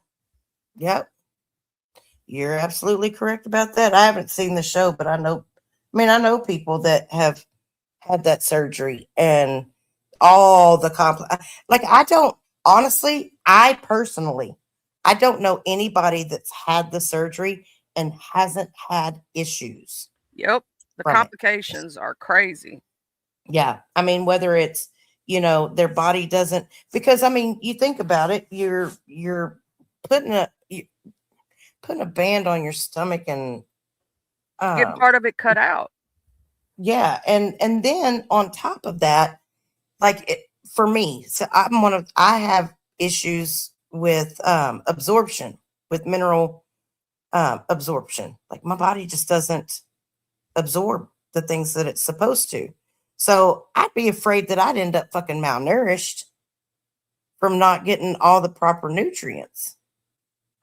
Yep. You're absolutely correct about that. I haven't seen the show, but I know people that have had that surgery and all the I personally, I don't know anybody that's had the surgery and hasn't had issues. Yep. The complications are crazy. Yeah. I mean, whether it's, their body doesn't, because I mean, you think about it, you're putting a band on your stomach and get part of it cut out. Yeah. And then on top of that, for me, so I have issues with absorption, with mineral absorption. Like my body just doesn't absorb the things that it's supposed to. So I'd be afraid that I'd end up fucking malnourished from not getting all the proper nutrients.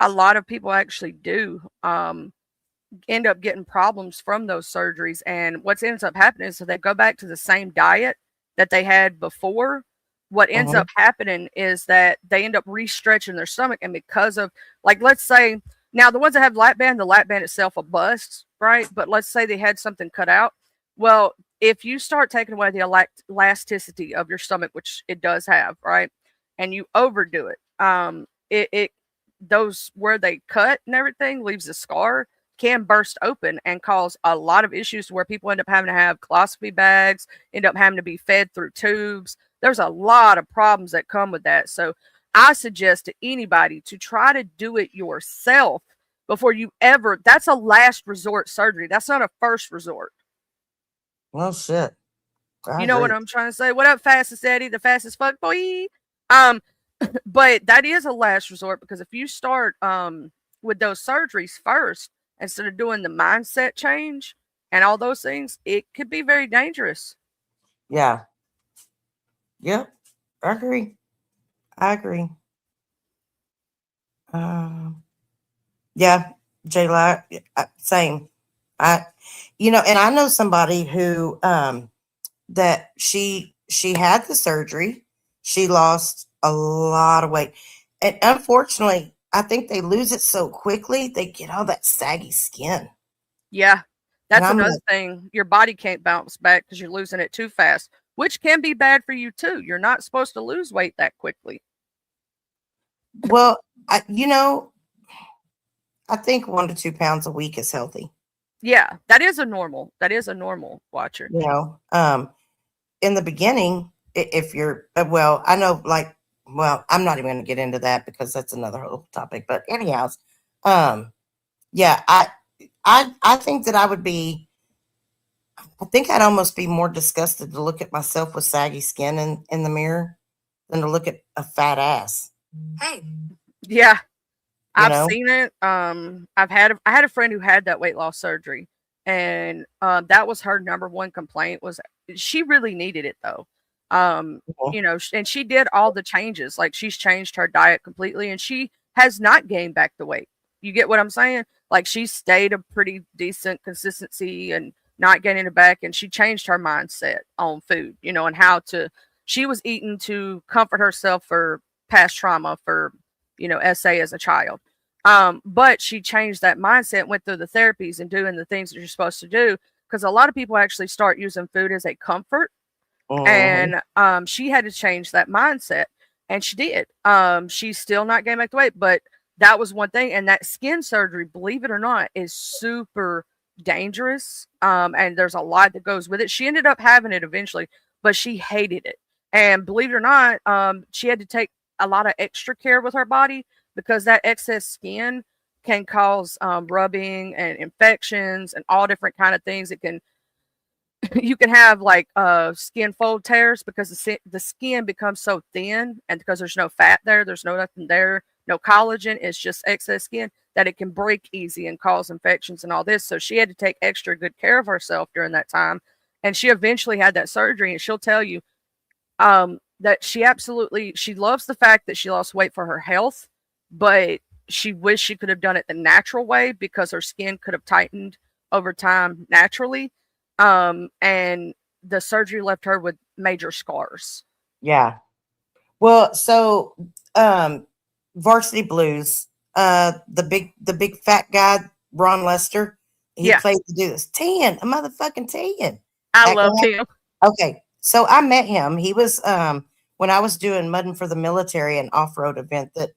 A lot of people actually do end up getting problems from those surgeries. And what ends up happening is, so they go back to the same diet that they had before. What ends up happening is that they end up re-stretching their stomach. And because of, let's say, now the ones that have the lap band itself will bust, right? But let's say they had something cut out. Well, if you start taking away the elasticity of your stomach, which it does have, right? And you overdo it, those where they cut and everything leaves a scar, can burst open and cause a lot of issues where people end up having to have colostomy bags, end up having to be fed through tubes. There's a lot of problems that come with that. So I suggest to anybody to try to do it yourself before you ever, that's a last resort surgery. That's not a first resort. Well, shit. You know what I'm trying to say? What up, fastest Eddie, the fastest fuck boy? But that is a last resort, because if you start with those surgeries first, instead of doing the mindset change and all those things, it could be very dangerous. Yeah. Yep. I agree. Yeah, J-Light, same. And I know somebody who that she had the surgery. She lost a lot of weight. And unfortunately, I think they lose it so quickly, they get all that saggy skin. Yeah. That's another thing. Your body can't bounce back because you're losing it too fast, which can be bad for you too. You're not supposed to lose weight that quickly. Well, I think 1 to 2 pounds a week is healthy. Yeah, that is a normal Watcher. In the beginning, if you're, I know, I'm not even going to get into that because that's another whole topic. But anyhow, yeah, I think that I think I'd almost be more disgusted to look at myself with saggy skin in the mirror than to look at a fat ass. Hey. Yeah. I've seen it. I had a friend who had that weight loss surgery, and that was her number one complaint, was she really needed it though. And she did all the changes. Like, she's changed her diet completely, and she has not gained back the weight. You get what I'm saying? Like, she stayed a pretty decent consistency and not gaining it back. And she changed her mindset on food, and she was eating to comfort herself for past trauma, for essay as a child. But she changed that mindset, went through the therapies and doing the things that you're supposed to do, because a lot of people actually start using food as a comfort. Mhm. And she had to change that mindset, and she did. She's still not getting back to weight, but that was one thing. And that skin surgery, believe it or not, is super dangerous. And there's a lot that goes with it. She ended up having it eventually, but she hated it. And believe it or not, she had to take a lot of extra care with her body, because that excess skin can cause rubbing and infections and all different kind of things. It can you can have like skin fold tears, because the skin becomes so thin, and because there's no fat there, there's no nothing there, no collagen, it's just excess skin, that it can break easy and cause infections and all this. So she had to take extra good care of herself during that time, and she eventually had that surgery. And she'll tell you that she loves the fact that she lost weight for her health, but she wished she could have done it the natural way, because her skin could have tightened over time naturally. And the surgery left her with major scars. Yeah. Well, so Varsity Blues, the big fat guy, Ron Lester, he Yeah. played to do this. 10, a motherfucking 10. I That love guy. him. Okay. So I met him. He was when I was doing Mudding for the Military, an off-road event that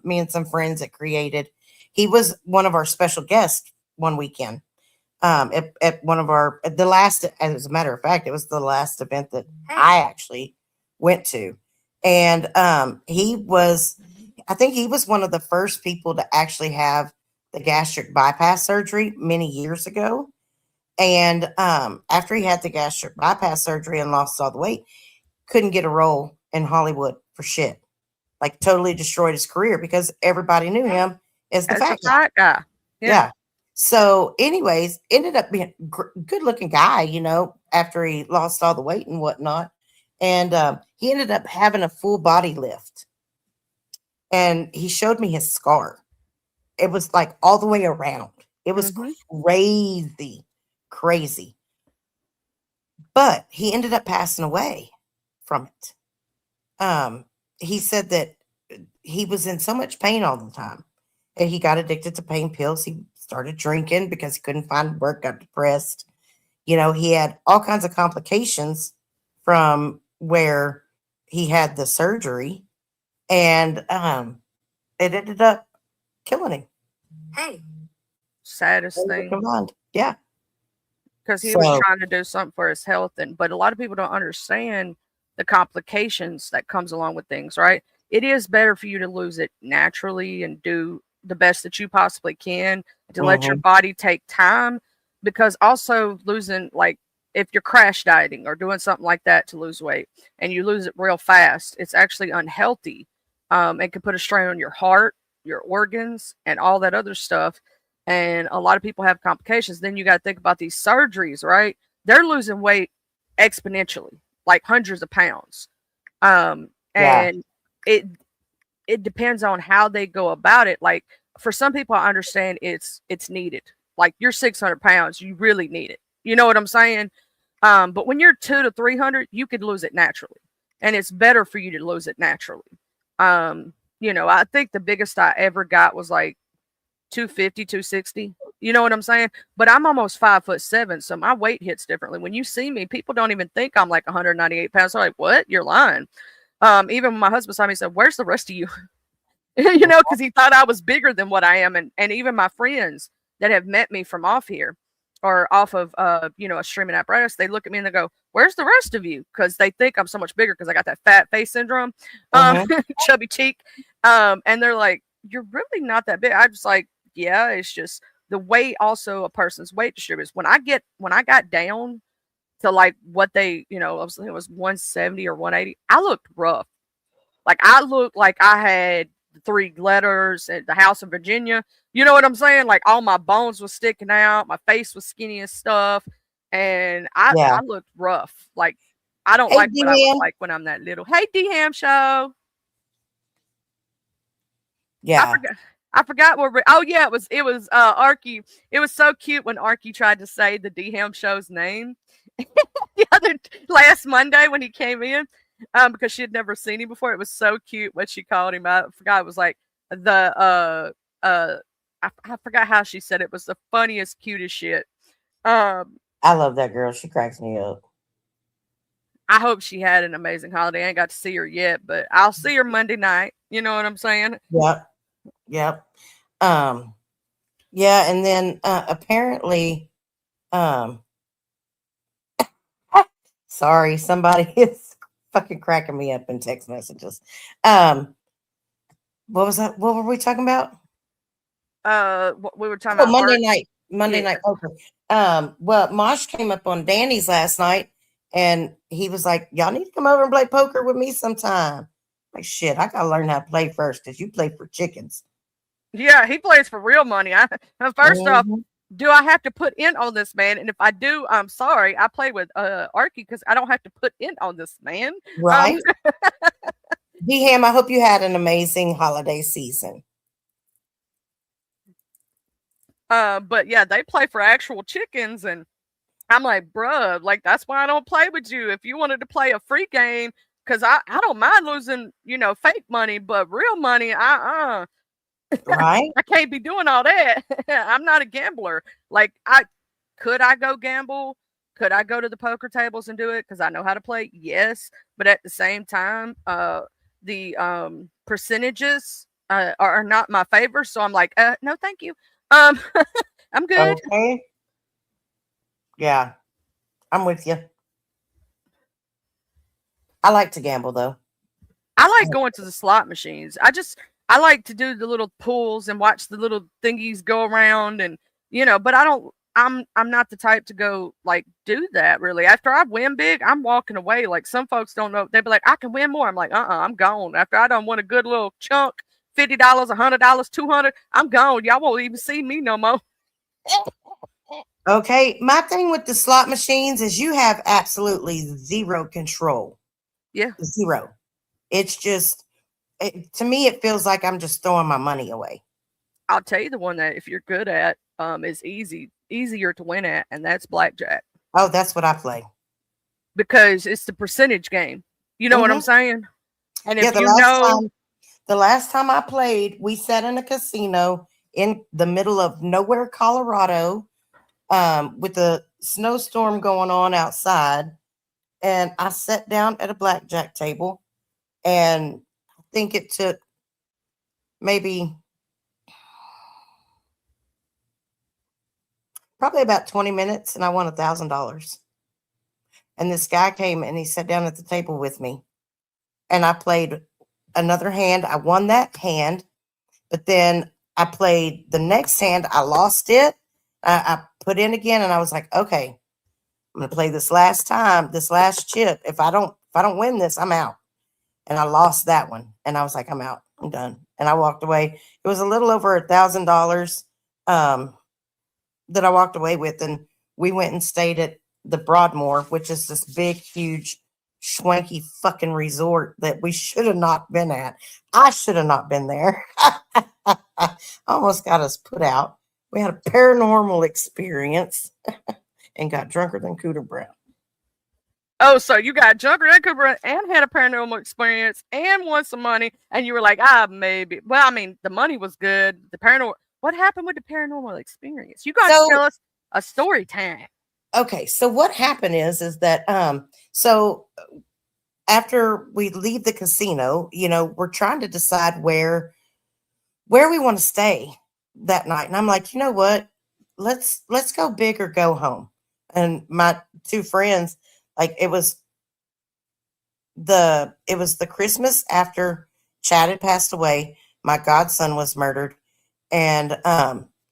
me and some friends had created. He was one of our special guests one weekend. At one of the last, as a matter of fact, it was the last event that I actually went to. And I think he was one of the first people to actually have the gastric bypass surgery many years ago. And after he had the gastric bypass surgery and lost all the weight, couldn't get a role in Hollywood for shit. Like totally destroyed his career, because everybody knew him as the As fat a guy. fat guy. Yeah. So, anyways, ended up being a good looking guy, after he lost all the weight and whatnot. And he ended up having a full body lift. And he showed me his scar. It was like all the way around. It was Mhm. crazy, crazy. But he ended up passing away from it. He said that he was in so much pain all the time, and he got addicted to pain pills. He started drinking because he couldn't find work, got depressed. He had all kinds of complications from where he had the surgery, and it ended up killing him. Hey, Saddest thing, combined. Yeah. because he was So, trying to do something for his health, but a lot of people don't understand the complications that comes along with things, right? It is better for you to lose it naturally and do the best that you possibly can, to let your mhm, body take time, because also losing, like, if you're crash dieting or doing something like that to lose weight and you lose it real fast, it's actually unhealthy. It can put a strain on your heart, your organs, and all that other stuff. And a lot of people have complications. Then you got to think about these surgeries, right? They're losing weight exponentially, like hundreds of pounds. yeah, And it depends on how they go about it. Like, for some people, I understand it's needed. Like, you're 600 pounds, you really need it. You know what I'm saying? But when you're 200 to 300, you could lose it naturally, and it's better for you to lose it naturally. I think the biggest I ever got was like 250, 260. You know what I'm saying? But I'm almost 5'7", so my weight hits differently. When you see me, people don't even think I'm like 198 pounds. They're like, "What? You're lying." Even when my husband saw me, he said, "Where's the rest of you?" Because he thought I was bigger than what I am. And even my friends that have met me from off here, or off of a streaming apparatus, they look at me and they go, "Where's the rest of you?" Because they think I'm so much bigger, because I got that fat face syndrome, mhm, chubby cheek. And they're like, "You're really not that big." I'm just like, "Yeah, it's just the weight, also a person's weight distributes." When I got down to like what it was 170 or 180, I looked rough. Like, I looked like I had the 3 letters at the House of Virginia. You know what I'm saying? Like, all my bones was sticking out, my face was skinny as stuff, and I yeah. looked rough. Like, I don't Hey, like what I look D-Man. like when I'm that little. Hey, D-Ham Show. Yeah. I forgot oh yeah, it was Arky. It was so cute when Arky tried to say the D-Ham Show's name last Monday when he came in. Because she had never seen him before. It was so cute what she called him. I forgot. It was like the I forgot how she said it was the funniest, cutest shit. Um, I love that girl. She cracks me up. I hope she had an amazing holiday. I ain't got to see her yet, but I'll see her Monday night. You know what I'm saying? Yep. Yep. Um, yeah, and then apparently, um, sorry, somebody is fucking cracking me up in text messages. What was that? What were we talking about? We were talking Oh, about art. Monday Yeah. night poker. Well, Mosh came up on Danny's last night, and he was like, "Y'all need to come over and play poker with me sometime." Like, shit, I gotta learn how to play first, because you play for chickens. Yeah, he plays for real money. First off, Mhm. do I have to put in on this man? And if I do, I'm sorry. I play with Arky because I don't have to put in on this man. Um, Right? Ham, I hope you had an amazing holiday season. but yeah, they play for actual chickens, and I'm like, bruh, like that's why I don't play with you. If you wanted to play a free game, because I don't mind losing, fake money, but real money, Right? I can't be doing all that. I'm not a gambler. Like could I go gamble? Could I go to the poker tables and do it because I know how to play? Yes, but at the same time, the percentages are not my favor. So I'm like, no, thank you. Um, I'm good. Okay. Yeah, I'm with you. I like to gamble though. I like going to the slot machines. I like to do the little pools and watch the little thingies go around and but I'm not the type to go like do that really. After I win big, I'm walking away. Like some folks don't know. They be like, I can win more. I'm like, I'm gone. After I done won a good little chunk, $50, $100, 200, I'm gone. Y'all won't even see me no more. Okay, my thing with the slot machines is you have absolutely zero control. Yeah. Zero. It's just to me it feels like I'm just throwing my money away. I'll tell you the one that if you're good at, is easier to win at, and that's blackjack. Oh, that's what I play. Because it's the percentage game. You know what I'm saying? And Yeah, if you know, the last time I played, we sat in a casino in the middle of nowhere, Colorado, with a snowstorm going on outside, and I sat down at a blackjack table, and I think it took maybe probably about 20 minutes, and I won $1,000. And this guy came and he sat down at the table with me, and I played another hand. I won that hand, but then I played the next hand. I lost it. I put in again, and I was like, okay, I'm gonna play this last time, this last chip. If I don't win this, I'm out. And I lost that one, and I was like, I'm out. I'm done. And I walked away. It was a little over $1,000 that I walked away with, and we went and stayed at the Broadmoor, which is this big, huge, schwanky fucking resort that we should have not been at. I should have not been there. Almost got us put out. We had a paranormal experience and got drunker than Cooter Brown. oh, so you got drunker than Cooper and had a paranormal experience and won some money, and you were like, maybe. Well, I mean, the money was good. The paranormal. What happened with the paranormal experience? You got to tell us a story time. Okay, so what happened is that so after we leave the casino, we're trying to decide where we want to stay that night. And I'm like, you know what? Let's go big or go home. And my two friends, like it was the Christmas after Chad had passed away. My godson was murdered. And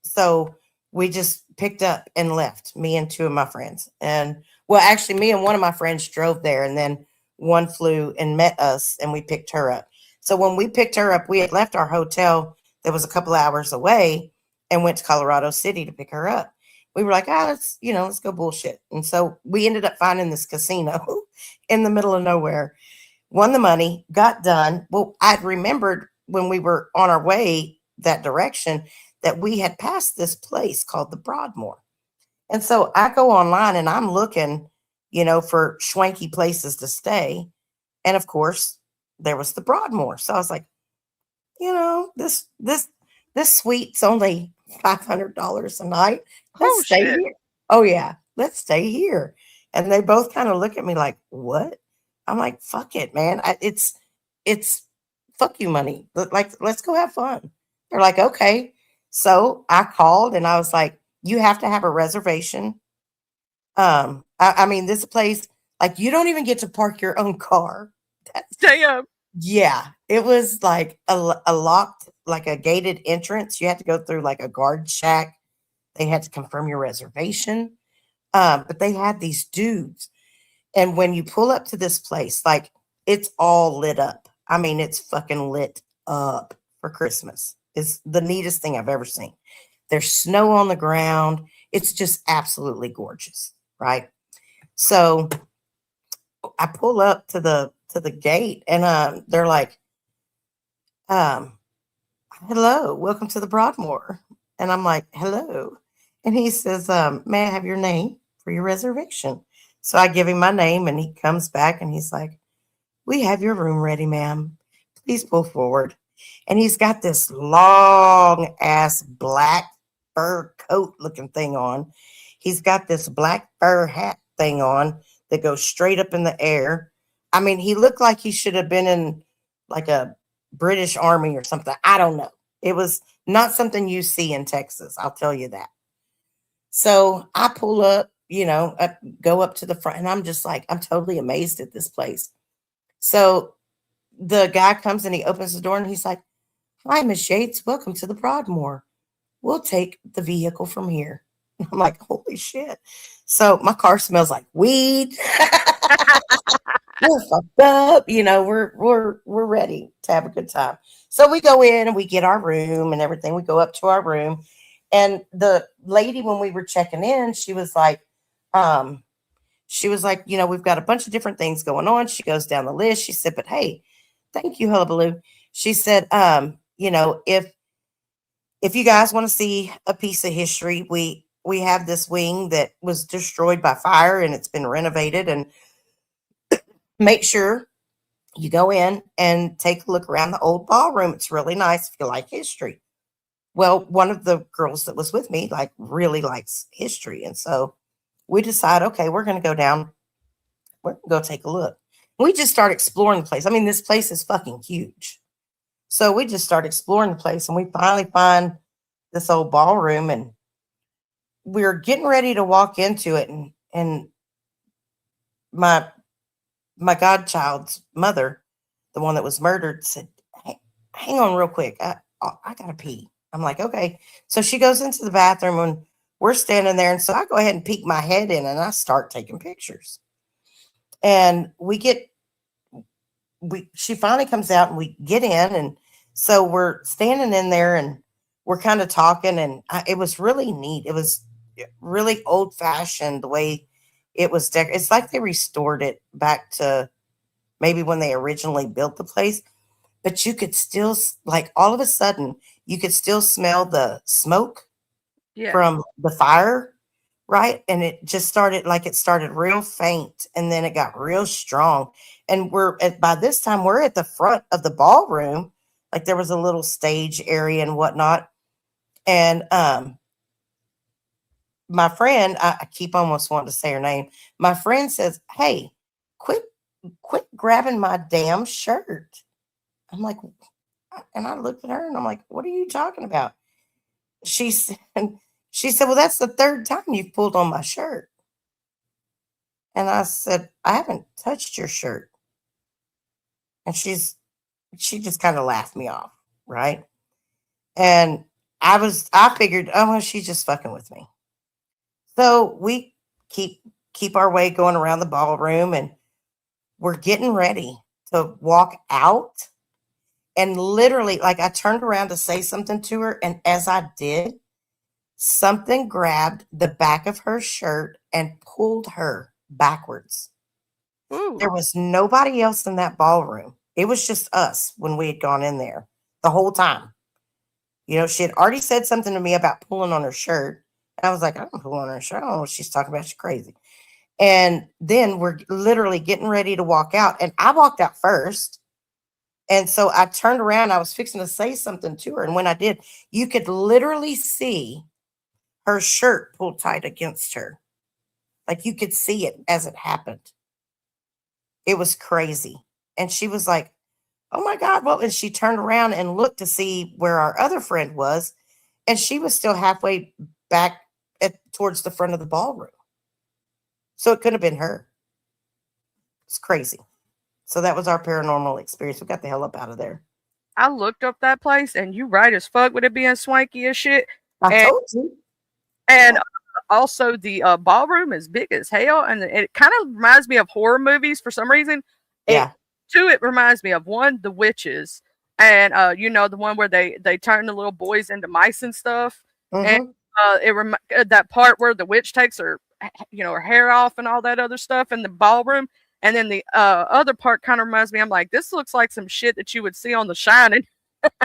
so we just picked up and left, me and two of my friends. And well, actually me and one of my friends drove there, and then one flew and met us, and we picked her up. So when we picked her up, we had left our hotel that was a couple hours away and went to Colorado City to pick her up. We were like, let's go bullshit. And so we ended up finding this casino in the middle of nowhere, won the money, got done. Well, I'd remembered when we were on our way that direction that we had passed this place called the Broadmoor. And so I go online and I'm looking, for schwanky places to stay. And of course, there was the Broadmoor. So I was like, this suite's only $500 a night. Let's Oh stay shit. here. Oh yeah, let's stay here. And they both kind of look at me like, what? I'm like, fuck it, man. It's fuck you money. Like, let's go have fun. They're like, okay. So I called and I was like, you have to have a reservation. I mean, this place, like, you don't even get to park your own car. Damn. Yeah, it was like a locked, like a gated entrance. You had to go through like a guard shack. They had to confirm your reservation. But they had these dudes. And when you pull up to this place, like, it's all lit up. I mean, it's fucking lit up for Christmas. It's the neatest thing I've ever seen. There's snow on the ground. It's just absolutely gorgeous, right? So I pull up to the gate and they're like, um, hello, welcome to the Broadmoor. And I'm like, hello. And he says, may I have your name for your reservation? So I give him my name and he comes back and he's like, we have your room ready, ma'am. Please pull forward. And he's got this long ass black fur coat looking thing on. He's got this black fur hat thing on that goes straight up in the air. I mean, he looked like he should have been in like a British Army or something. I don't know. It was not something you see in Texas. I'll tell you that. So I pull up, I go up to the front and I'm just like, I'm totally amazed at this place. So the guy comes and he opens the door and he's like, hi, Miss Yates, welcome to the Broadmoor. We'll take the vehicle from here. I'm like, holy shit. So my car smells like weed. We're fucked up. We're ready to have a good time. So we go in and we get our room and everything. We go up to our room. And the lady, when we were checking in, she was like, we've got a bunch of different things going on. She goes down the list. She said, but hey, thank you, Hullabaloo. She said, if you guys want to see a piece of history, we have this wing that was destroyed by fire and it's been renovated, and make sure you go in and take a look around the old ballroom. It's really nice if you like history. Well, one of the girls that was with me really likes history. And so we decide, okay, we're going to go down. We're going to go take a look. We just start exploring the place. I mean, this place is fucking huge. So we just start exploring the place and we finally find this old ballroom and we're getting ready to walk into it. And my godchild's mother, the one that was murdered, said, hey, hang on real quick. I got to pee. I'm like, okay. So she goes into the bathroom and we're standing there. And so I go ahead and peek my head in and I start taking pictures. And she finally comes out and we get in. And so we're standing in there and we're kind of talking. And it was really neat. It was really old fashioned the way it was. It's like they restored it back to maybe when they originally built the place. But you could still, like, all of a sudden, you could still smell the smoke from the fire, right? And it started real faint and then it got real strong. And by this time, we're at the front of the ballroom. Like, there was a little stage area and whatnot. And my friend, I keep almost wanting to say her name. My friend says, hey, quit grabbing my damn shirt. I'm like, and I looked at her and I'm like, what are you talking about? She said, well, that's the third time you've pulled on my shirt. And I said, I haven't touched your shirt. And she just kind of laughed me off. Right. And I figured, oh, well, she's just fucking with me. So we keep our way going around the ballroom and we're getting ready to walk out. And literally, like, I turned around to say something to her. And as I did, something grabbed the back of her shirt and pulled her backwards. Ooh. There was nobody else in that ballroom. It was just us when we had gone in there the whole time. She had already said something to me about pulling on her shirt. And I was like, I don't pull on her shirt. I don't know what she's talking about. She's crazy. And then we're literally getting ready to walk out. And I walked out first. And so I turned around. I was fixing to say something to her. And when I did, you could literally see her shirt pulled tight against her. Like you could see it as it happened. It was crazy. And she was like, oh my God. Well, and she turned around and looked to see where our other friend was. And she was still halfway back towards the front of the ballroom. So it could have been her. It's crazy. So that was our paranormal experience. We got the hell up out of there. I looked up that place, and you right as fuck with it being swanky as shit. I And- told you. And also, the ballroom is big as hell, and it kind of reminds me of horror movies for some reason. Yeah. It reminds me of one, The Witches, and you know, the one where they turn the little boys into mice and stuff. Mhm. And that part where the witch takes her, you know, her hair off and all that other stuff in the ballroom. And then the other part kind of reminds me, I'm like, this looks like some shit that you would see on The Shining.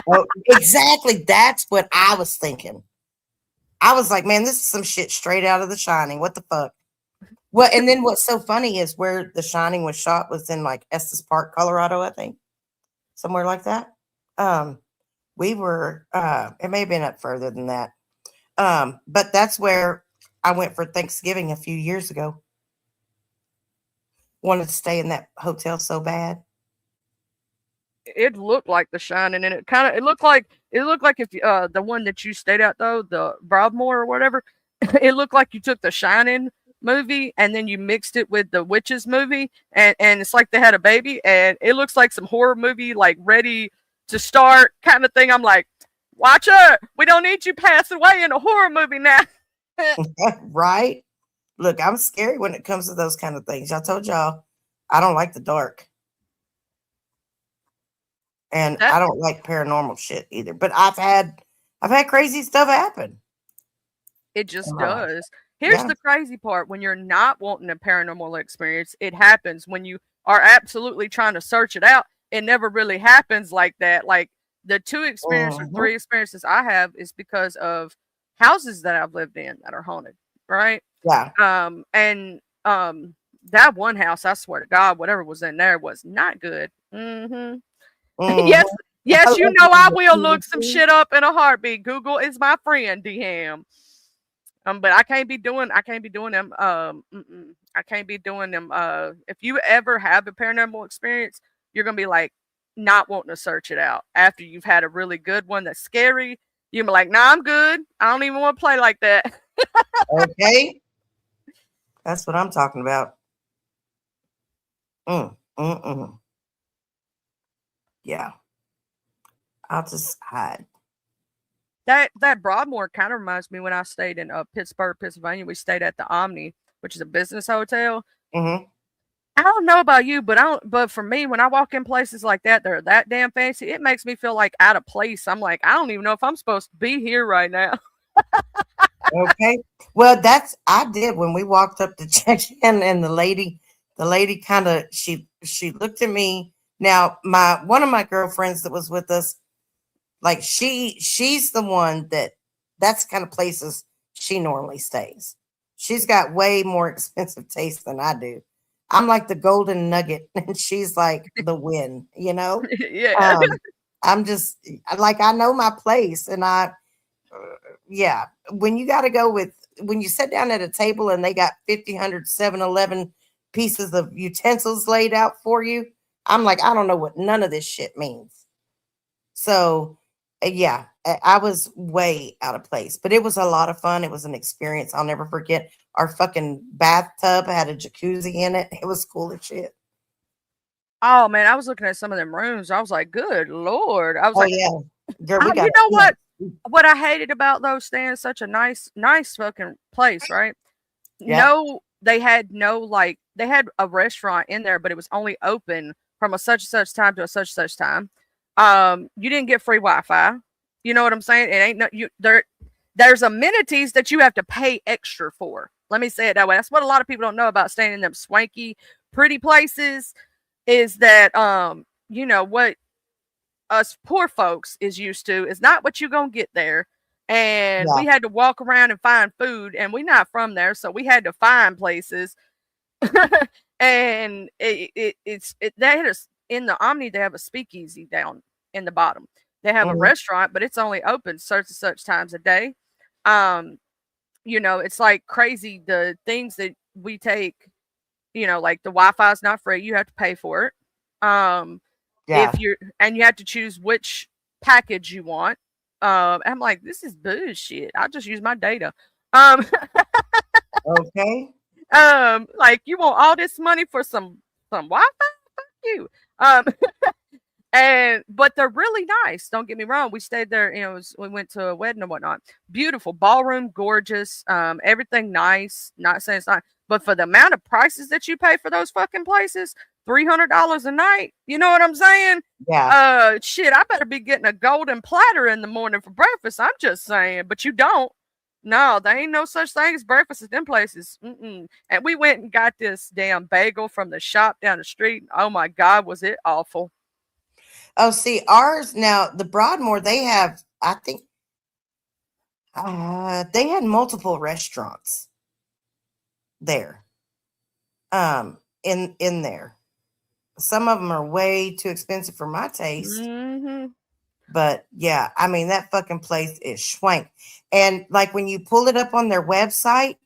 Oh, exactly. That's what I was thinking. I was like, man, this is some shit straight out of The Shining. What the fuck? Well, and then what's so funny is where The Shining was shot was in like Estes Park, Colorado, I think. Somewhere like that. We were, it may have been up further than that. But that's where I went for Thanksgiving a few years ago. Wanted to stay in that hotel so bad. It looked like The Shining, and it looked like if the one that you stayed at, though, the Broadmoor or whatever, it looked like you took The Shining movie and then you mixed it with the Witches movie, and it's like they had a baby, and it looks like some horror movie, like ready to start kind of thing. I'm like, watch her, we don't need you passing away in a horror movie now. Right? Look, I'm scary when it comes to those kind of things. I told y'all, I don't like the dark. And I don't like paranormal shit either. But I've had crazy stuff happen. It just in my life. does. Here's Yeah. the crazy part. When you're not wanting a paranormal experience, it happens. When you are absolutely trying to search it out, it never really happens like that. Like the 2 experiences or 3 experiences I have is because of houses that I've lived in that are haunted, right? Yeah. That one house, I swear to God, whatever was in there was not good. Mhm. Yes, you know I will look some shit up in a heartbeat. Google is my friend, DM. But I can't be doing them. I can't be doing them. If you ever have a paranormal experience, you're gonna be like not wanting to search it out after you've had a really good one that's scary. You'll be like, nah, I'm good. I don't even want to play like that. Okay. That's what I'm talking about. Yeah. I'll just hide. That Broadmoor kind of reminds me when I stayed in Pittsburgh, Pennsylvania. We stayed at the Omni, which is a business hotel. Mm-hmm. I don't know about you, but for me, when I walk in places like that, they're that damn fancy. It makes me feel like out of place. I'm like, I don't even know if I'm supposed to be here right now. Okay. Well, I did when we walked up to check in, and the lady kind of she looked at me. Now, one of my girlfriends that was with us, like she's the one that's the kind of places she normally stays. She's got way more expensive taste than I do. I'm like the golden nugget, and she's like the win, you know? Yeah. I'm just like, I know my place, and yeah. When you got to go when you sit down at a table and they got 50, 100, 7-Eleven pieces of utensils laid out for you, I'm like, I don't know what none of this shit means. So, yeah, I was way out of place, but it was a lot of fun. It was an experience I'll never forget. Our fucking bathtub had a jacuzzi in it. It was cool as shit. Oh man, I was looking at some of them rooms. I was like, good Lord. I was like, yeah. Girl, you know what? What I hated about those stands, such a nice fucking place, right? Yeah. No, they had a restaurant in there, but it was only open from a such and such time to a such and such time. You didn't get free Wi-Fi. You know what I'm saying? It ain't there's amenities that you have to pay extra for. Let me say it that way. That's what a lot of people don't know about staying in them swanky, pretty places, is that you know what us poor folks is used to is not what you're gonna get there. And we had to walk around and find food, and we're not from there, so we had to find places. And they had in the Omni, they have a speakeasy down in the bottom. They have a Mhm. restaurant, but it's only open such and such times a day. Um, it's like crazy the things that we take, like the Wi-Fi is not free, you have to pay for it. Yeah. You have to choose which package you want. I'm like, this is bullshit. I just use my data. Um, Okay. like you want all this money for some Wi-Fi? Fuck you. Um, but they're really nice. Don't get me wrong. We stayed there. We went to a wedding and whatnot. Beautiful ballroom, gorgeous. Everything nice. Not saying it's not, but for the amount of prices that you pay for those fucking places, $300 a night. You know what I'm saying? Yeah. Shit. I better be getting a golden platter in the morning for breakfast. I'm just saying, but you don't. No, there ain't no such thing as breakfast at them places. Mm-mm. And we went and got this damn bagel from the shop down the street. Oh my God, was it awful? Oh, see, ours now, the Broadmoor, they have, I think, they had multiple restaurants there. In there. Some of them are way too expensive for my taste. Mm-hmm. But yeah, I mean, that fucking place is schwank. And like when you pull it up on their website,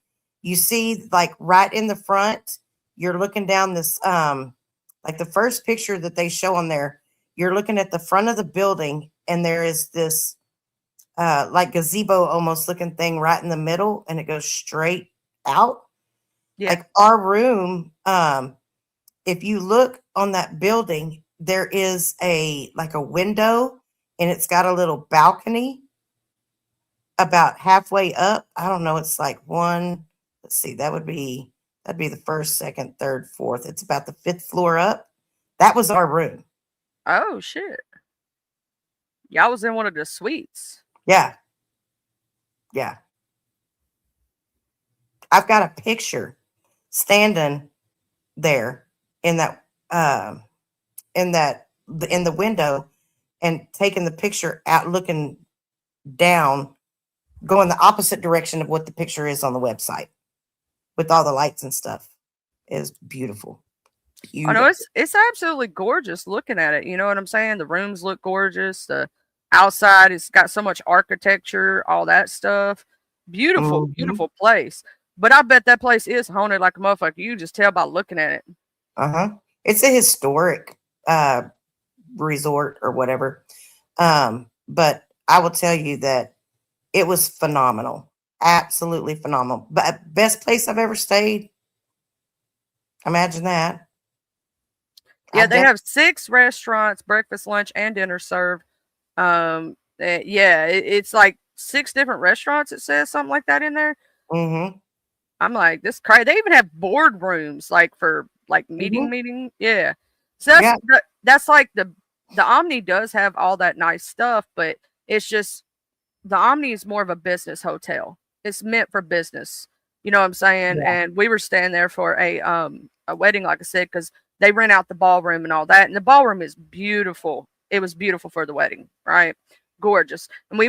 you see like right in the front, you're looking down this, like the first picture that they show on there, you're looking at the front of the building and there is this, like gazebo almost looking thing right in the middle and it goes straight out. Yeah. Like our room, if you look on that building, there is like a window and it's got a little balcony about halfway up. I don't know. It's like let's see, that'd be the first, second, third, fourth. It's about the fifth floor up. That was our room. Oh shit. Y'all was in one of the suites. Yeah. Yeah. I've got a picture standing there in that, in the window and taking the picture out, looking down, going the opposite direction of what the picture is on the website with all the lights and stuff. It is beautiful. Oh no, it's absolutely gorgeous looking at it. You know what I'm saying? The rooms look gorgeous. The outside, it's got so much architecture, all that stuff. Beautiful, Mhm. beautiful place. But I bet that place is haunted like a motherfucker. You just tell by looking at it. It's a historic resort or whatever. But I will tell you that it was phenomenal. Absolutely phenomenal. But best place I've ever stayed. Imagine that. Yeah, they have 6 restaurants, breakfast, lunch, and dinner served. It's like 6 different restaurants. It says something like that in there. Mm-hmm. I'm like, this crazy. They even have board rooms, like for like meeting. Yeah. So that's like the Omni does have all that nice stuff, but it's just the Omni is more of a business hotel. It's meant for business. You know what I'm saying? Yeah. And we were staying there for a wedding, like I said, because they rent out the ballroom and all that. And the ballroom is beautiful. It was beautiful for the wedding, right? Gorgeous. And we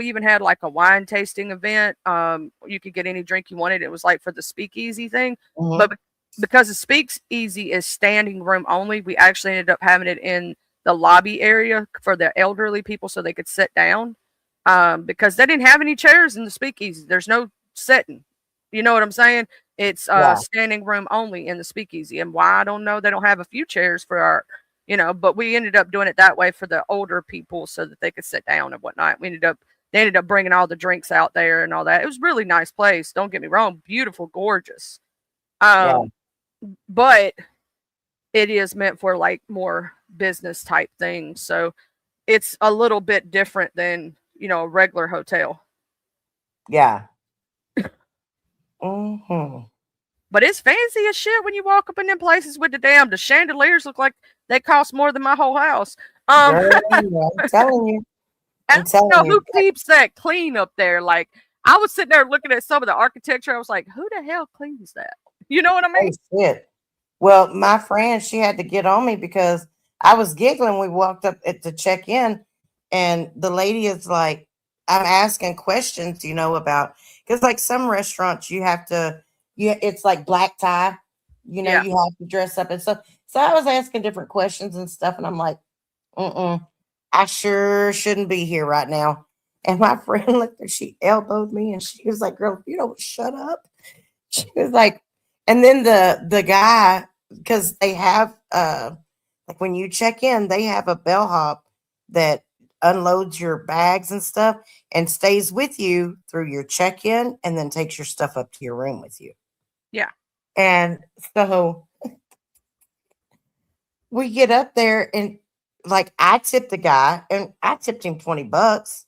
even had like a wine tasting event. You could get any drink you wanted. It was like for the speakeasy thing. Mhm. But because the speakeasy is standing room only, we actually ended up having it in the lobby area for the elderly people so they could sit down. Because they didn't have any chairs in the speakeasy. There's no sitting. You know what I'm saying? It's standing room only in the speakeasy. And why, I don't know. They don't have a few chairs for our, but we ended up doing it that way for the older people so that they could sit down and whatnot. They ended up bringing all the drinks out there and all that. It was a really nice place. Don't get me wrong. Beautiful, gorgeous. But it is meant for like more business type things. So it's a little bit different than, a regular hotel. Yeah. Mm-hmm. But it's fancy as shit when you walk up in them places with the chandeliers look like they cost more than my whole house. Girl, I'm telling you. I don't know who keeps that clean up there. Like, I was sitting there looking at some of the architecture. I was like, who the hell cleans that? You know what I mean? Oh, shit. Well, my friend, she had to get on me because I was giggling. We walked up to check in, and the lady is like, I'm asking questions, about, because like some restaurants you have to, it's like black tie, you have to dress up and stuff. So I was asking different questions and stuff, and I'm like, I sure shouldn't be here right now. And my friend looked at, she elbowed me, and she was like, "Girl, you don't shut up." She was like, and then the guy, because they have like when you check in, they have a bellhop that unloads your bags and stuff and stays with you through your check-in and then takes your stuff up to your room with you. Yeah. And so we get up there and like I tipped the guy and I tipped him $20.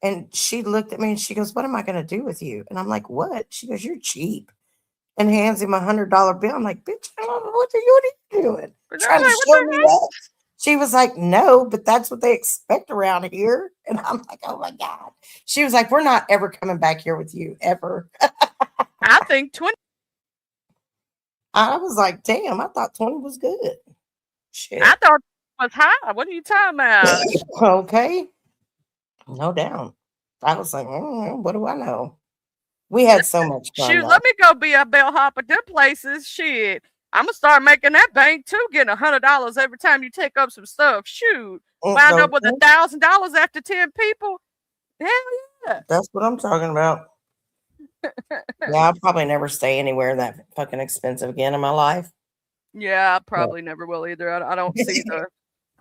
And she looked at me and she goes, "What am I going to do with you?" And I'm like, "What?" She goes, "You're cheap." And hands him $100 bill. I'm like, "Bitch, I don't know what are you doing? Trying to show me what?" She was like, "No, but that's what they expect around here." And I'm like, "Oh my God." She was like, "We're not ever coming back here with you ever." I think 20. I was like, "Damn, I thought 20 was good." Shit. I thought it was high. What are you talking about? Okay. No doubt. I was like, what do I know? We had so much fun. Shoot, though. let me go be a bellhop at them places. Shit. I'm gonna start making that bank too, getting $100 every time you take up some stuff. Shoot. Wind up with $1,000 after 10 people. Hell yeah. That's what I'm talking about. Yeah, I'll probably never stay anywhere that fucking expensive again in my life. Yeah, I probably never will either. I don't see the.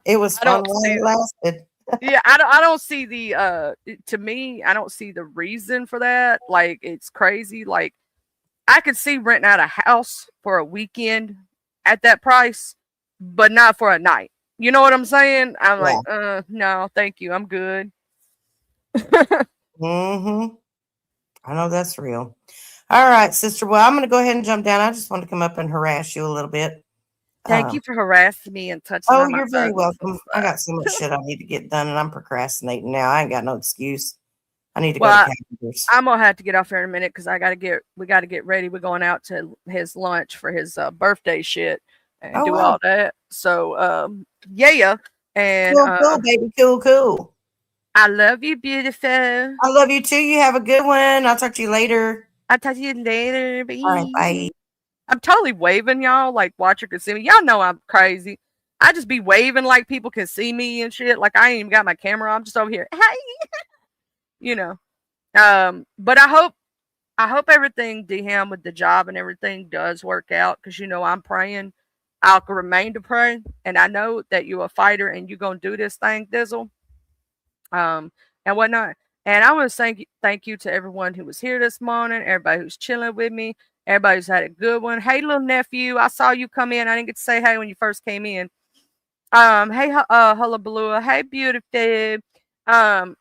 It was I fun don't while see it lasted. Yeah, I don't see the to me, I don't see the reason for that. Like it's crazy. Like I could see renting out a house for a weekend at that price, but not for a night. You know what I'm saying? I'm Yeah. like, no, thank you. I'm good. Mm-hmm. I know that's real. All right, sister. Well, I'm going to go ahead and jump down. I just want to come up and harass you a little bit. Thank you for harassing me and touching Oh, on my you're very buttons. welcome. I got so much shit I need to get done, and I'm procrastinating now. I ain't got no excuse. I need to Well, go to Calendars. I'm gonna have to get off here in a minute because we gotta get ready. We're going out to his lunch for his birthday shit and Oh, do wow. all that. So yeah. And Cool, baby. Cool. I love you, beautiful. I love you too. You have a good one. I'll talk to you later. I'll talk to you later. Bye. All right, bye. I'm totally waving, y'all, like Watcher can see me. Y'all know I'm crazy. I just be waving like people can see me and shit. Like I ain't even got my camera on. I'm just over here. Hey. You know. But I hope everything DM with the job and everything does work out because I'm praying. I'll remain to pray, and I know that you're a fighter and you're gonna do this thing, Dizzle, and whatnot. And I want to thank you to everyone who was here this morning, everybody who's chilling with me, everybody who's had a good one. Hey, little nephew, I saw you come in. I didn't get to say hey when you first came in. Hey, hullabaloo. Hey, beautiful. I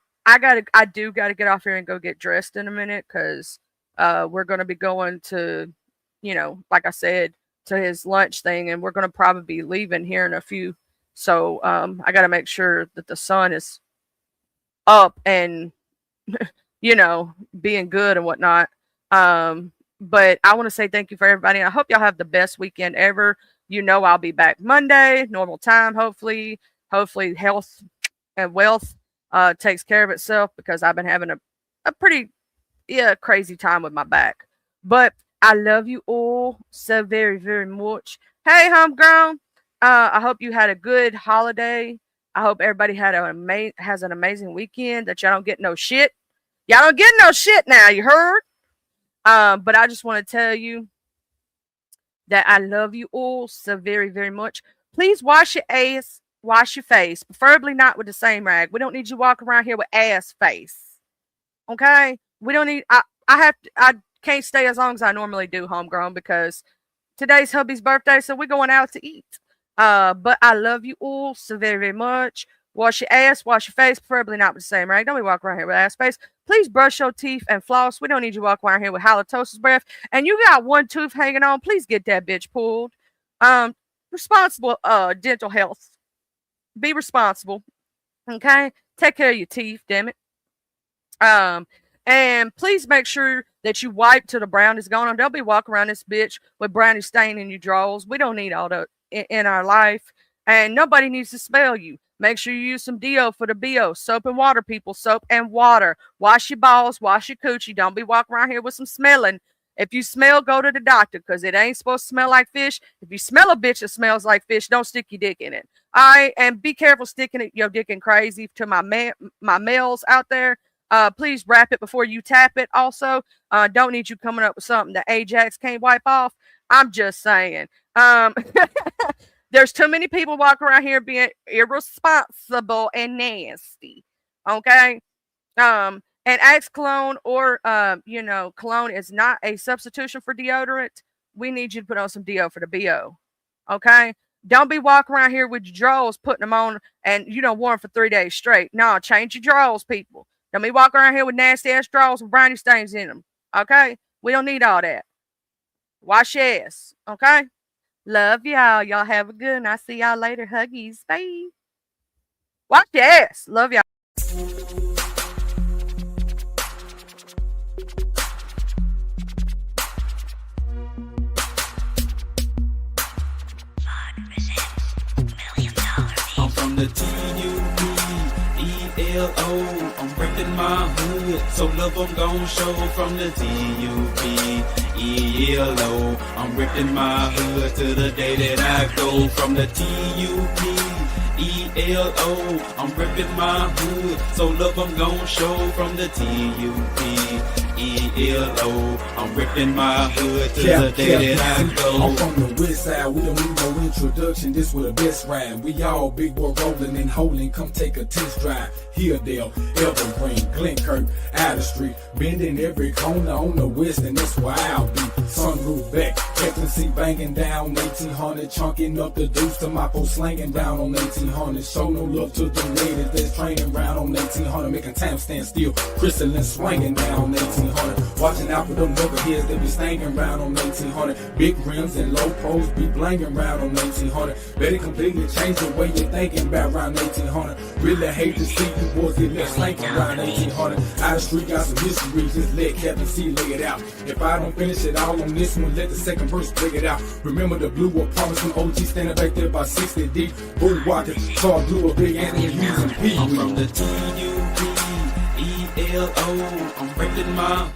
do gotta get off here and go get dressed in a minute because we're gonna be going to, like I said, to his lunch thing, and we're gonna probably be leaving here in a few. So I gotta make sure that the sun is up and being good and whatnot. But I want to say thank you for everybody. I hope y'all have the best weekend ever. I'll be back Monday, normal time, hopefully. Hopefully health and wealth takes care of itself because I've been having a pretty crazy time with my back. But I love you all so very, very much. Hey, homegrown. I hope you had a good holiday. I hope everybody has an amazing weekend, that y'all don't get no shit. Y'all don't get no shit now, you heard? But I just want to tell you that I love you all so very, very much. Please wash your ass, wash your face, preferably not with the same rag. We don't need you walking around here with ass face. Okay? We don't need, I can't stay as long as I normally do, homegrown, because today's hubby's birthday, so we're going out to eat. But I love you all so very, very much. Wash your ass, wash your face, preferably not with the same rag. Don't be walking around here with ass face. Please brush your teeth and floss. We don't need you walking around here with halitosis breath. And you got one tooth hanging on, please get that bitch pulled. Responsible dental health. Be responsible. Okay? Take care of your teeth, damn it. And please make sure that you wipe till the brown is gone. Don't be walking around this bitch with brownie stain in your drawers. We don't need all that in our life. And nobody needs to smell you. Make sure you use some Deo for the BO. Soap and water, people. Soap and water. Wash your balls. Wash your coochie. Don't be walking around here with some smelling If you smell, go to the doctor because it ain't supposed to smell like fish. If you smell a bitch that smells like fish, don't stick your dick in it. All right, and be careful sticking your dick in crazy. To my males out there, please wrap it before you tap it. Also, don't need you coming up with something that Ajax can't wipe off. I'm just saying. There's too many people walking around here being irresponsible and nasty. Okay. And Axe cologne or, cologne is not a substitution for deodorant. We need you to put on some deo for the BO. Okay? Don't be walking around here with your drawers, putting them on and, wear them for 3 days straight. No, change your drawers, people. Don't be walking around here with nasty ass drawers with brownie stains in them. Okay? We don't need all that. Wash your ass. Okay? Love y'all. Y'all have a good one. I'll see y'all later. Huggies. Bye. Wash your ass. Love y'all. I'm from the T-U-B-E-L-O. I'm reppin' my hood, so love I'm gon' show. From the T-U-B-E-L-O. I'm reppin' my hood to the day that I go. From the T-U-B-E-L-O. I'm reppin' my hood, so love I'm gon' show. From the T-U-B-E-L-O. I'm reppin' my hood to the day that I go. I'm from the west side, we don't need no introduction, this was the best ride. We all big boy rolling and holding, come take a test drive. Hilldale, Evergreen, Glenkirk, Outer Street, bending every corner on the west, and that's where I'll be. Sunroof back, Captain C banging down 1800, chunking up the deuce to my post slanging down on 1800. Show no love to the ladies that's training round on 1800, making time stand still, crystalline swinging down on 1800. Watching out for them knuckleheads that be staying round on 1800. Big rims and low pros be blanging round on 1800. Better completely change the way you're thinking about round 1800. Really hate to see you boys get left slanking around 1800. Out the street got some history, just let Captain C lay it out. If I don't finish it all on this one, let the second verse break it out. Remember the blue war promising OG standing back there by 60 deep. Bull walking, saw blue a big Anthony Hughes and P. I'm from the T-U-B-E-L-O. I'm reppin' my